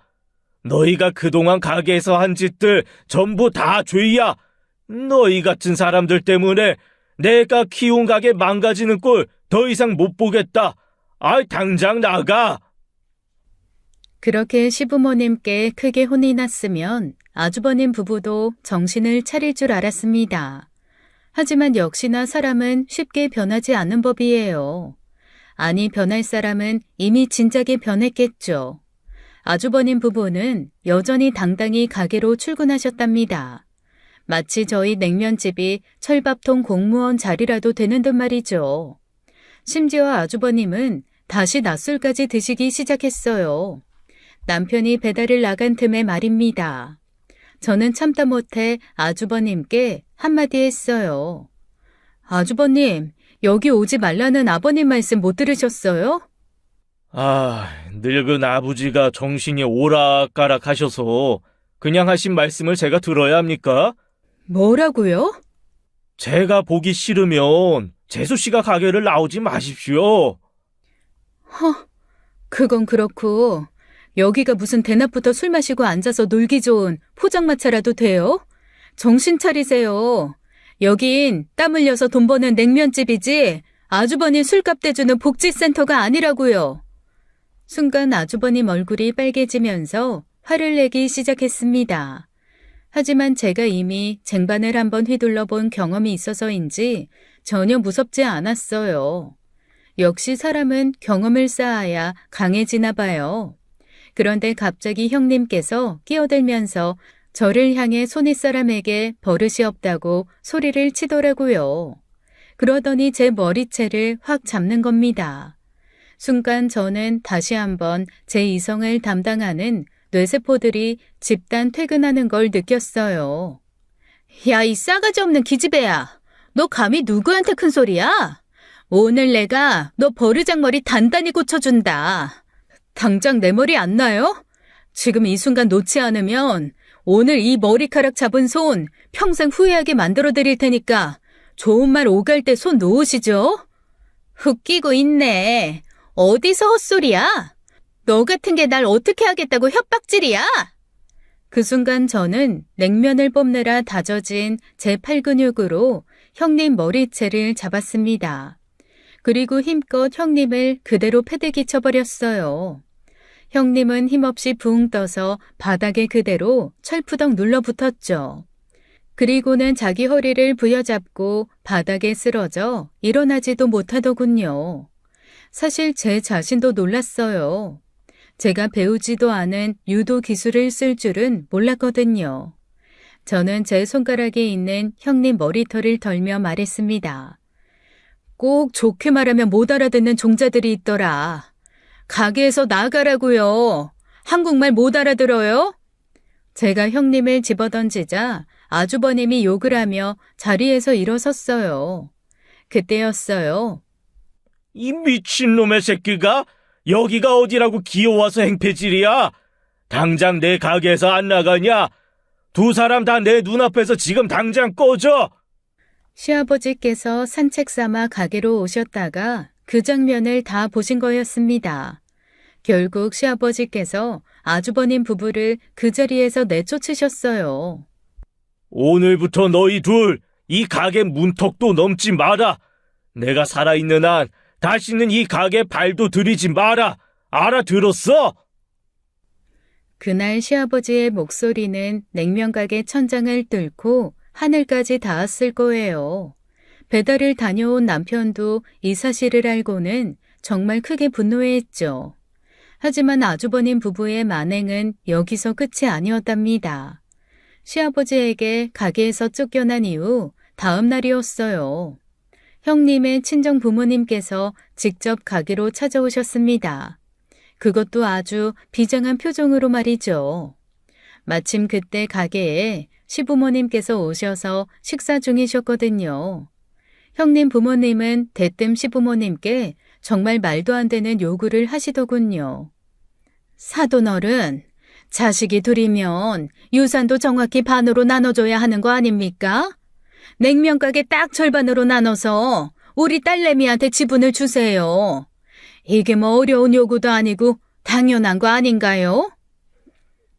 너희가 그동안 가게에서 한 짓들 전부 다 죄야. 너희 같은 사람들 때문에 내가 키운 가게 망가지는 꼴 더 이상 못 보겠다. 아, 당장 나가. 그렇게 시부모님께 크게 혼이 났으면 아주버님 부부도 정신을 차릴 줄 알았습니다. 하지만 역시나 사람은 쉽게 변하지 않는 법이에요. 아니, 변할 사람은 이미 진작에 변했겠죠. 아주버님 부부는 여전히 당당히 가게로 출근하셨답니다. 마치 저희 냉면집이 철밥통 공무원 자리라도 되는 듯 말이죠. 심지어 아주버님은 다시 낮술까지 드시기 시작했어요. 남편이 배달을 나간 틈에 말입니다. 저는 참다 못해 아주버님께 한마디 했어요. 아주버님, 여기 오지 말라는 아버님 말씀 못 들으셨어요? 늙은 아버지가 정신이 오락가락 하셔서 그냥 하신 말씀을 제가 들어야 합니까? 뭐라고요? 제가 보기 싫으면 재수 씨가 가게를 나오지 마십시오. 그건 그렇고, 여기가 무슨 대낮부터 술 마시고 앉아서 놀기 좋은 포장마차라도 돼요? 정신 차리세요. 여긴 땀 흘려서 돈 버는 냉면집이지 아주버님 술값 대주는 복지센터가 아니라고요. 순간 아주버님 얼굴이 빨개지면서 화를 내기 시작했습니다. 하지만 제가 이미 쟁반을 한번 휘둘러 본 경험이 있어서인지 전혀 무섭지 않았어요. 역시 사람은 경험을 쌓아야 강해지나 봐요. 그런데 갑자기 형님께서 끼어들면서 저를 향해 손윗사람에게 버릇이 없다고 소리를 치더라고요. 그러더니 제 머리채를 확 잡는 겁니다. 순간 저는 다시 한번 제 이성을 담당하는 뇌세포들이 집단 퇴근하는 걸 느꼈어요. 야, 이 싸가지 없는 기집애야. 너 감히 누구한테 큰 소리야? 오늘 내가 너 버르장머리 단단히 고쳐준다. 당장 내 머리 안 나요? 지금 이 순간 놓지 않으면 오늘 이 머리카락 잡은 손 평생 후회하게 만들어 드릴 테니까 좋은 말 오갈 때 손 놓으시죠? 웃기고 있네. 어디서 헛소리야? 너 같은 게 날 어떻게 하겠다고 협박질이야? 그 순간 저는 냉면을 뽑느라 다져진 제 팔 근육으로 형님 머리채를 잡았습니다. 그리고 힘껏 형님을 그대로 패대기 쳐버렸어요. 형님은 힘없이 붕 떠서 바닥에 그대로 철푸덕 눌러붙었죠. 그리고는 자기 허리를 부여잡고 바닥에 쓰러져 일어나지도 못하더군요. 사실 제 자신도 놀랐어요. 제가 배우지도 않은 유도 기술을 쓸 줄은 몰랐거든요. 저는 제 손가락에 있는 형님 머리털을 덜며 말했습니다. 꼭 좋게 말하면 못 알아듣는 종자들이 있더라. 가게에서 나가라고요. 한국말 못 알아들어요? 제가 형님을 집어던지자 아주버님이 욕을 하며 자리에서 일어섰어요. 그때였어요. 이 미친놈의 새끼가 여기가 어디라고 기어와서 행패질이야? 당장 내 가게에서 안 나가냐? 두 사람 다 내 눈앞에서 지금 당장 꺼져! 시아버지께서 산책 삼아 가게로 오셨다가 그 장면을 다 보신 거였습니다. 결국 시아버지께서 아주버님 부부를 그 자리에서 내쫓으셨어요. 오늘부터 너희 둘, 이 가게 문턱도 넘지 마라. 내가 살아있는 한 다시는 이 가게 발도 들이지 마라. 알아들었어? 그날 시아버지의 목소리는 냉면가게 천장을 뚫고 하늘까지 닿았을 거예요. 배달을 다녀온 남편도 이 사실을 알고는 정말 크게 분노했죠. 하지만 아주버님 부부의 만행은 여기서 끝이 아니었답니다. 시아버지에게 가게에서 쫓겨난 이후 다음 날이었어요. 형님의 친정 부모님께서 직접 가게로 찾아오셨습니다. 그것도 아주 비장한 표정으로 말이죠. 마침 그때 가게에 시부모님께서 오셔서 식사 중이셨거든요. 형님 부모님은 대뜸 시부모님께 정말 말도 안 되는 요구를 하시더군요. 사돈어른, 자식이 둘이면 유산도 정확히 반으로 나눠줘야 하는 거 아닙니까? 냉면가게 딱 절반으로 나눠서 우리 딸내미한테 지분을 주세요. 이게 뭐 어려운 요구도 아니고 당연한 거 아닌가요?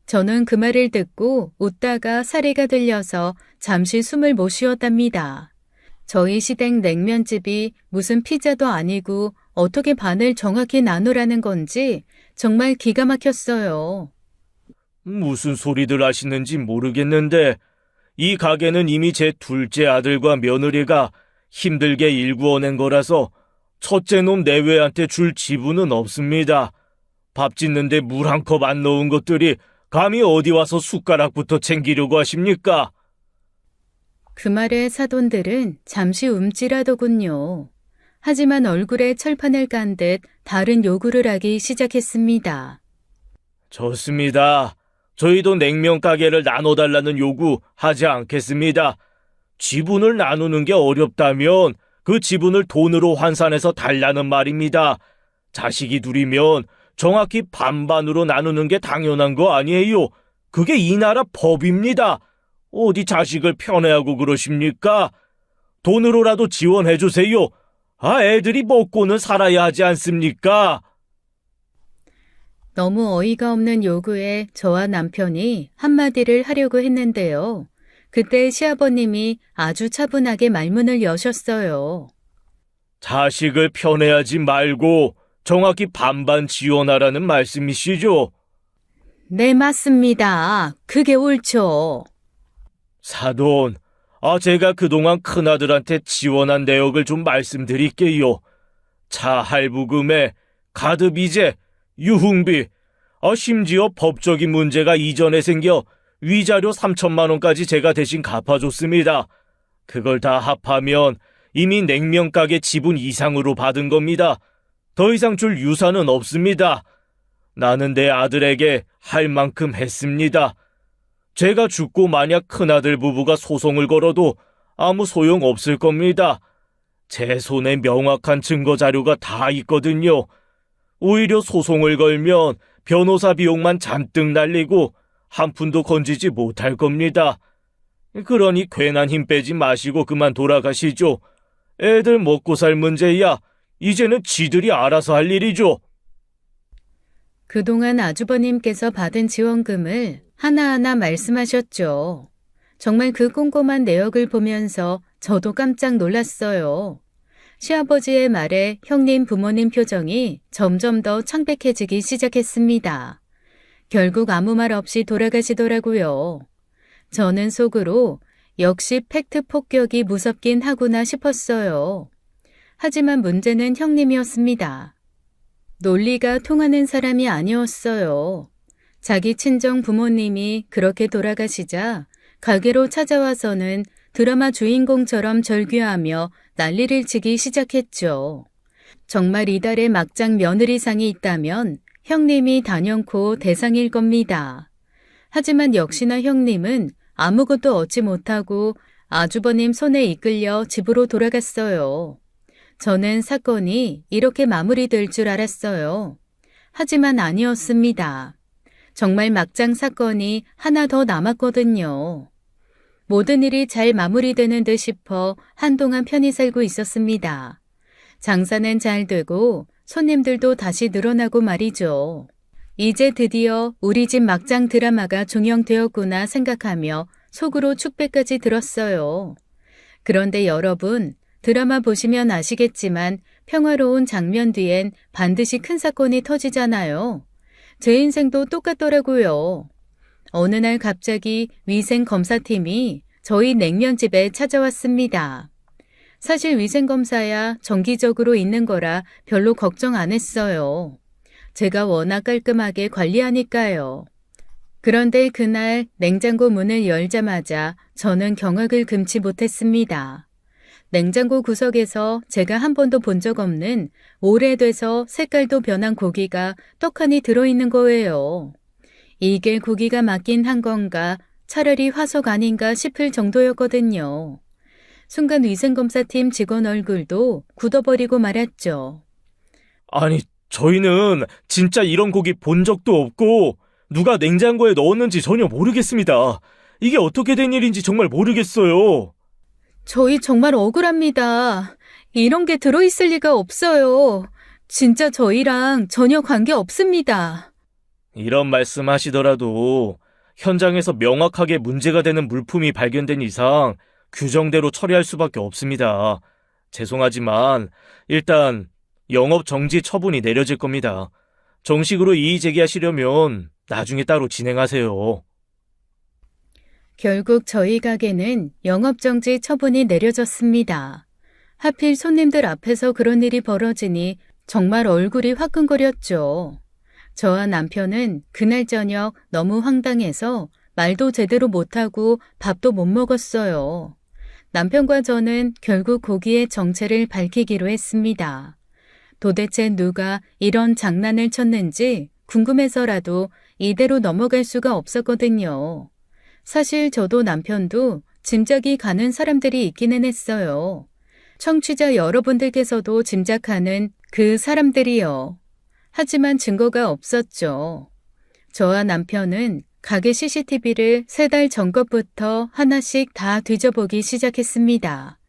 저는 그 말을 듣고 웃다가 사리가 들려서 잠시 숨을 못 쉬었답니다. 저희 시댁 냉면집이 무슨 피자도 아니고 어떻게 반을 정확히 나누라는 건지 정말 기가 막혔어요. 무슨 소리들 하시는지 모르겠는데 이 가게는 이미 제 둘째 아들과 며느리가 힘들게 일구어낸 거라서 첫째 놈 내외한테 줄 지분은 없습니다. 밥 짓는데 물 한 컵 안 넣은 것들이 감히 어디 와서 숟가락부터 챙기려고 하십니까? 그 말에 사돈들은 잠시 움찔하더군요. 하지만 얼굴에 철판을 깐 듯 다른 요구를 하기 시작했습니다. 좋습니다. 저희도 냉면 가게를 나눠달라는 요구 하지 않겠습니다. 지분을 나누는 게 어렵다면 그 지분을 돈으로 환산해서 달라는 말입니다. 자식이 둘이면 정확히 반반으로 나누는 게 당연한 거 아니에요. 그게 이 나라 법입니다. 어디 자식을 편애하고 그러십니까? 돈으로라도 지원해 주세요. 애들이 먹고는 살아야 하지 않습니까? 너무 어이가 없는 요구에 저와 남편이 한마디를 하려고 했는데요. 그때 시아버님이 아주 차분하게 말문을 여셨어요. 자식을 편애하지 말고 정확히 반반 지원하라는 말씀이시죠? 네, 맞습니다. 그게 옳죠. 사돈, 제가 그동안 큰아들한테 지원한 내역을 좀 말씀드릴게요. 차 할부금에 가드비제, 유흥비, 심지어 법적인 문제가 이전에 생겨 위자료 3천만 원까지 제가 대신 갚아줬습니다. 그걸 다 합하면 이미 냉면가게 지분 이상으로 받은 겁니다. 더 이상 줄 유산은 없습니다. 나는 내 아들에게 할 만큼 했습니다. 제가 죽고 만약 큰아들 부부가 소송을 걸어도 아무 소용 없을 겁니다. 제 손에 명확한 증거 자료가 다 있거든요. 오히려 소송을 걸면 변호사 비용만 잔뜩 날리고 한 푼도 건지지 못할 겁니다. 그러니 괜한 힘 빼지 마시고 그만 돌아가시죠. 애들 먹고 살 문제야 이제는 지들이 알아서 할 일이죠. 그동안 아주버님께서 받은 지원금을 하나하나 말씀하셨죠. 정말 그 꼼꼼한 내역을 보면서 저도 깜짝 놀랐어요. 시아버지의 말에 형님 부모님 표정이 점점 더 창백해지기 시작했습니다. 결국 아무 말 없이 돌아가시더라고요. 저는 속으로 역시 팩트 폭격이 무섭긴 하구나 싶었어요. 하지만 문제는 형님이었습니다. 논리가 통하는 사람이 아니었어요. 자기 친정 부모님이 그렇게 돌아가시자 가게로 찾아와서는 드라마 주인공처럼 절규하며 난리를 치기 시작했죠. 정말 이달에 막장 며느리상이 있다면 형님이 단연코 대상일 겁니다. 하지만 역시나 형님은 아무것도 얻지 못하고 아주버님 손에 이끌려 집으로 돌아갔어요. 저는 사건이 이렇게 마무리될 줄 알았어요. 하지만 아니었습니다. 정말 막장 사건이 하나 더 남았거든요. 모든 일이 잘 마무리되는 듯 싶어 한동안 편히 살고 있었습니다. 장사는 잘 되고 손님들도 다시 늘어나고 말이죠. 이제 드디어 우리 집 막장 드라마가 종영되었구나 생각하며 속으로 축배까지 들었어요. 그런데 여러분, 드라마 보시면 아시겠지만 평화로운 장면 뒤엔 반드시 큰 사건이 터지잖아요. 제 인생도 똑같더라고요. 어느 날 갑자기 위생검사팀이 저희 냉면집에 찾아왔습니다. 사실 위생검사야 정기적으로 있는 거라 별로 걱정 안 했어요. 제가 워낙 깔끔하게 관리하니까요. 그런데 그날 냉장고 문을 열자마자 저는 경악을 금치 못했습니다. 냉장고 구석에서 제가 한 번도 본 적 없는 오래돼서 색깔도 변한 고기가 떡하니 들어있는 거예요. 이게 고기가 맞긴 한 건가 차라리 화석 아닌가 싶을 정도였거든요. 순간 위생검사팀 직원 얼굴도 굳어버리고 말았죠. 아니, 저희는 진짜 이런 고기 본 적도 없고 누가 냉장고에 넣었는지 전혀 모르겠습니다. 이게 어떻게 된 일인지 정말 모르겠어요. 저희 정말 억울합니다. 이런 게 들어있을 리가 없어요. 진짜 저희랑 전혀 관계 없습니다. 이런 말씀 하시더라도 현장에서 명확하게 문제가 되는 물품이 발견된 이상 규정대로 처리할 수밖에 없습니다. 죄송하지만 일단 영업 정지 처분이 내려질 겁니다. 정식으로 이의 제기하시려면 나중에 따로 진행하세요. 결국 저희 가게는 영업정지 처분이 내려졌습니다. 하필 손님들 앞에서 그런 일이 벌어지니 정말 얼굴이 화끈거렸죠. 저와 남편은 그날 저녁 너무 황당해서 말도 제대로 못하고 밥도 못 먹었어요. 남편과 저는 결국 고기의 정체를 밝히기로 했습니다. 도대체 누가 이런 장난을 쳤는지 궁금해서라도 이대로 넘어갈 수가 없었거든요. 사실 저도 남편도 짐작이 가는 사람들이 있기는 했어요. 청취자 여러분들께서도 짐작하는 그 사람들이요. 하지만 증거가 없었죠. 저와 남편은 가게 CCTV를 3달 전 것부터 하나씩 다 뒤져보기 시작했습니다.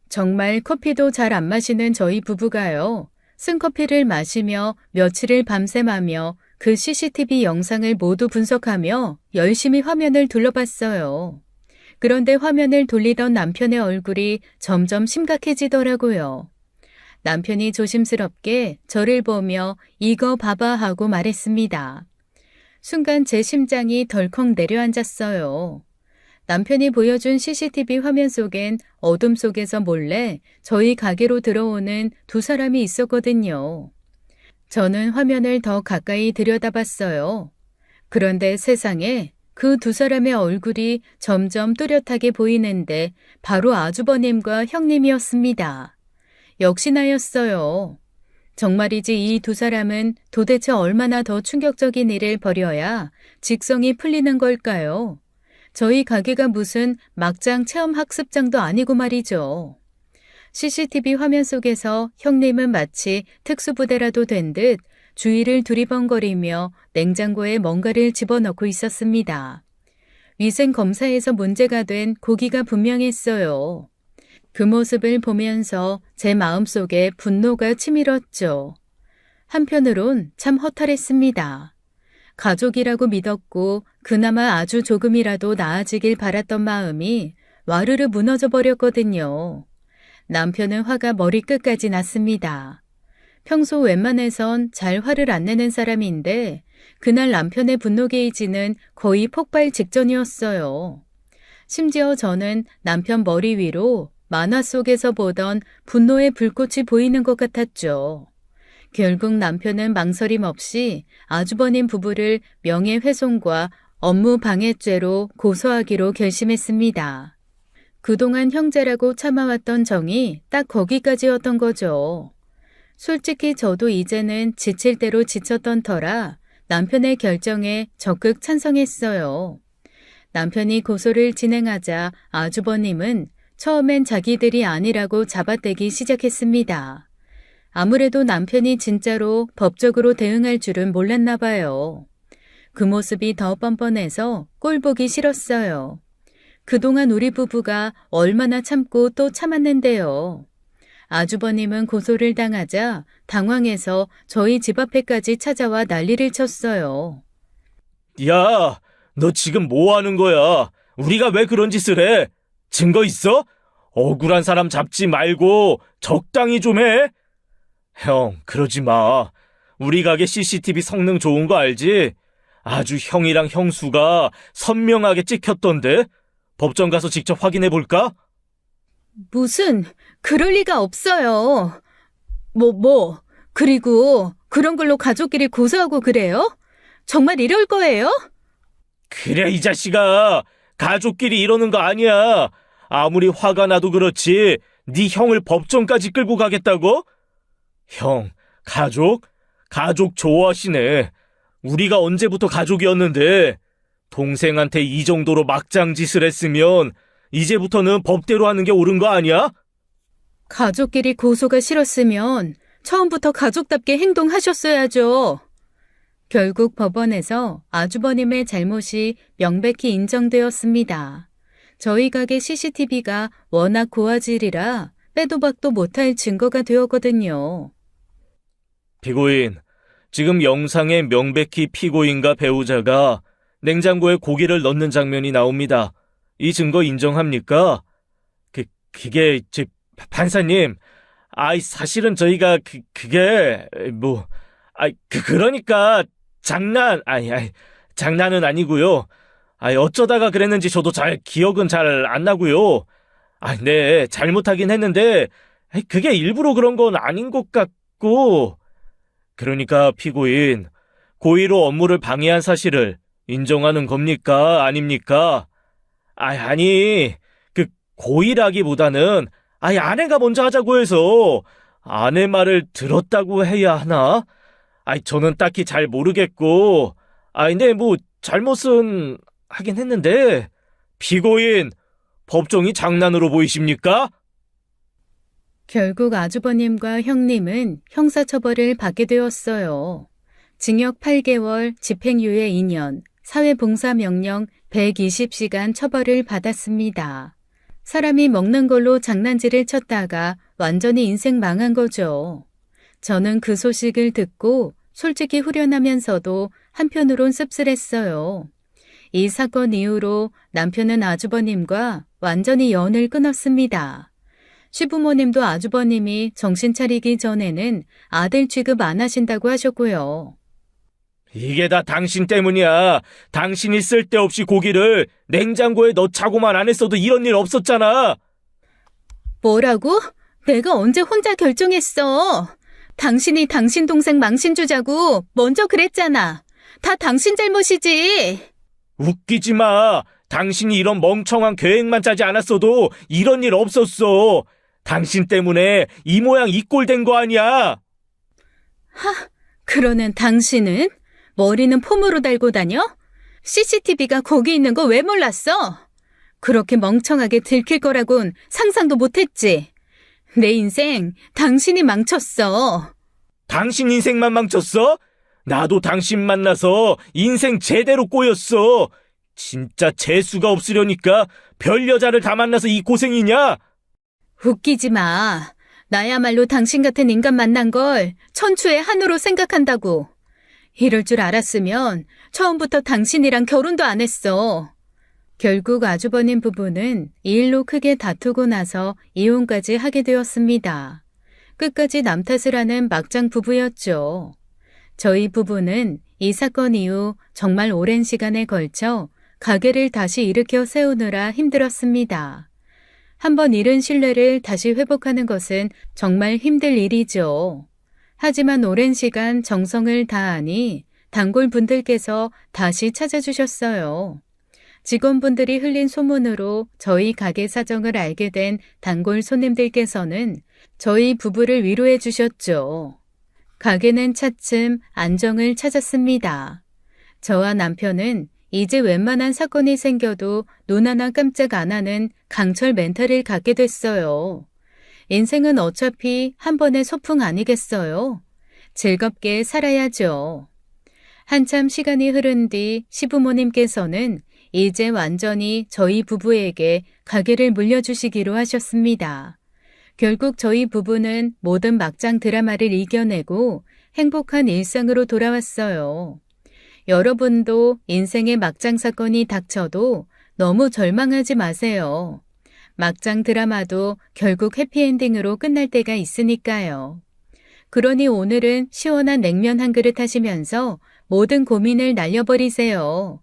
정말 커피도 잘 안 마시는 저희 부부가요. 쓴 커피를 마시며 며칠을 밤샘하며 그 CCTV 영상을 모두 분석하며 열심히 화면을 둘러봤어요. 그런데 화면을 돌리던 남편의 얼굴이 점점 심각해지더라고요. 남편이 조심스럽게 저를 보며 이거 봐봐 하고 말했습니다. 순간 제 심장이 덜컥 내려앉았어요. 남편이 보여준 CCTV 화면 속엔 어둠 속에서 몰래 저희 가게로 들어오는 2사람이 있었거든요. 저는 화면을 더 가까이 들여다봤어요. 그런데 세상에 그 2사람의 얼굴이 점점 뚜렷하게 보이는데 바로 아주버님과 형님이었습니다. 역시나였어요. 정말이지 이 2사람은 도대체 얼마나 더 충격적인 일을 벌여야 직성이 풀리는 걸까요? 저희 가게가 무슨 막장 체험학습장도 아니고 말이죠. CCTV 화면 속에서 형님은 마치 특수부대라도 된 듯 주위를 두리번거리며 냉장고에 뭔가를 집어넣고 있었습니다. 위생검사에서 문제가 된 고기가 분명했어요. 그 모습을 보면서 제 마음속에 분노가 치밀었죠. 한편으론 참 허탈했습니다. 가족이라고 믿었고 그나마 아주 조금이라도 나아지길 바랐던 마음이 와르르 무너져 버렸거든요. 남편은 화가 머리끝까지 났습니다. 평소 웬만해선 잘 화를 안 내는 사람인데 그날 남편의 분노 게이지는 거의 폭발 직전이었어요. 심지어 저는 남편 머리 위로 만화 속에서 보던 분노의 불꽃이 보이는 것 같았죠. 결국 남편은 망설임 없이 아주버님 부부를 명예훼손과 업무방해죄로 고소하기로 결심했습니다. 그동안 형제라고 참아왔던 정이 딱 거기까지였던 거죠. 솔직히 저도 이제는 지칠 대로 지쳤던 터라 남편의 결정에 적극 찬성했어요. 남편이 고소를 진행하자 아주버님은 처음엔 자기들이 아니라고 잡아떼기 시작했습니다. 아무래도 남편이 진짜로 법적으로 대응할 줄은 몰랐나 봐요. 그 모습이 더 뻔뻔해서 꼴 보기 싫었어요. 그동안 우리 부부가 얼마나 참고 또 참았는데요. 아주버님은 고소를 당하자 당황해서 저희 집 앞에까지 찾아와 난리를 쳤어요. 야, 너 지금 뭐 하는 거야? 우리가 왜 그런 짓을 해? 증거 있어? 억울한 사람 잡지 말고 적당히 좀 해. 형, 그러지 마. 우리 가게 CCTV 성능 좋은 거 알지? 아주 형이랑 형수가 선명하게 찍혔던데? 법정 가서 직접 확인해 볼까? 무슨 그럴 리가 없어요. 그리고 그런 걸로 가족끼리 고소하고 그래요? 정말 이럴 거예요? 그래, 이 자식아. 가족끼리 이러는 거 아니야. 아무리 화가 나도 그렇지 네 형을 법정까지 끌고 가겠다고? 형, 가족 좋아하시네. 우리가 언제부터 가족이었는데 동생한테 이 정도로 막장 짓을 했으면 이제부터는 법대로 하는 게 옳은 거 아니야? 가족끼리 고소가 싫었으면 처음부터 가족답게 행동하셨어야죠. 결국 법원에서 아주버님의 잘못이 명백히 인정되었습니다. 저희 가게 CCTV가 워낙 고화질이라 빼도 박도 못할 증거가 되었거든요. 피고인, 지금 영상에 명백히 피고인과 배우자가 냉장고에 고기를 넣는 장면이 나옵니다. 이 증거 인정합니까? 그게, 판사님, 사실은 저희가, 그러니까, 장난은 아니고요. 어쩌다가 그랬는지 저도 기억은 잘 안 나고요. 네, 잘못하긴 했는데, 그게 일부러 그런 건 아닌 것 같고, 그러니까 피고인, 고의로 업무를 방해한 사실을 인정하는 겁니까? 아닙니까? 아니, 고의라기보다는, 아내가 먼저 하자고 해서, 아내 말을 들었다고 해야 하나? 저는 딱히 잘 모르겠고, 근데 잘못은 하긴 했는데, 피고인, 법정이 장난으로 보이십니까? 결국 아주버님과 형님은 형사처벌을 받게 되었어요. 징역 8개월, 집행유예 2년, 사회봉사명령 120시간 처벌을 받았습니다. 사람이 먹는 걸로 장난질을 쳤다가 완전히 인생 망한 거죠. 저는 그 소식을 듣고 솔직히 후련하면서도 한편으론 씁쓸했어요. 이 사건 이후로 남편은 아주버님과 완전히 연을 끊었습니다. 시부모님도 아주버님이 정신 차리기 전에는 아들 취급 안 하신다고 하셨고요. 이게 다 당신 때문이야. 당신이 쓸데없이 고기를 냉장고에 넣자고만 안 했어도 이런 일 없었잖아. 뭐라고? 내가 언제 혼자 결정했어? 당신이 당신 동생 망신 주자고 먼저 그랬잖아. 다 당신 잘못이지. 웃기지 마. 당신이 이런 멍청한 계획만 짜지 않았어도 이런 일 없었어. 당신 때문에 이 모양 이 꼴 된 거 아니야. 그러는 당신은? 머리는 폼으로 달고 다녀? CCTV가 거기 있는 거 왜 몰랐어? 그렇게 멍청하게 들킬 거라곤 상상도 못했지. 내 인생 당신이 망쳤어. 당신 인생만 망쳤어? 나도 당신 만나서 인생 제대로 꼬였어. 진짜 재수가 없으려니까 별 여자를 다 만나서 이 고생이냐? 웃기지 마. 나야말로 당신 같은 인간 만난 걸 천추의 한우로 생각한다고. 이럴 줄 알았으면 처음부터 당신이랑 결혼도 안 했어. 결국 아주버님 부부는 이 일로 크게 다투고 나서 이혼까지 하게 되었습니다. 끝까지 남 탓을 하는 막장 부부였죠. 저희 부부는 이 사건 이후 정말 오랜 시간에 걸쳐 가게를 다시 일으켜 세우느라 힘들었습니다. 한번 잃은 신뢰를 다시 회복하는 것은 정말 힘들 일이죠. 하지만 오랜 시간 정성을 다하니 단골분들께서 다시 찾아주셨어요. 직원분들이 흘린 소문으로 저희 가게 사정을 알게 된 단골 손님들께서는 저희 부부를 위로해 주셨죠. 가게는 차츰 안정을 찾았습니다. 저와 남편은 이제 웬만한 사건이 생겨도 눈 하나 깜짝 안 하는 강철 멘탈을 갖게 됐어요. 인생은 어차피 한 번의 소풍 아니겠어요? 즐겁게 살아야죠. 한참 시간이 흐른 뒤 시부모님께서는 이제 완전히 저희 부부에게 가게를 물려주시기로 하셨습니다. 결국 저희 부부는 모든 막장 드라마를 이겨내고 행복한 일상으로 돌아왔어요. 여러분도 인생의 막장 사건이 닥쳐도 너무 절망하지 마세요. 막장 드라마도 결국 해피엔딩으로 끝날 때가 있으니까요. 그러니 오늘은 시원한 냉면 한 그릇 하시면서 모든 고민을 날려버리세요.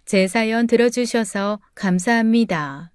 제 사연 들어주셔서 감사합니다.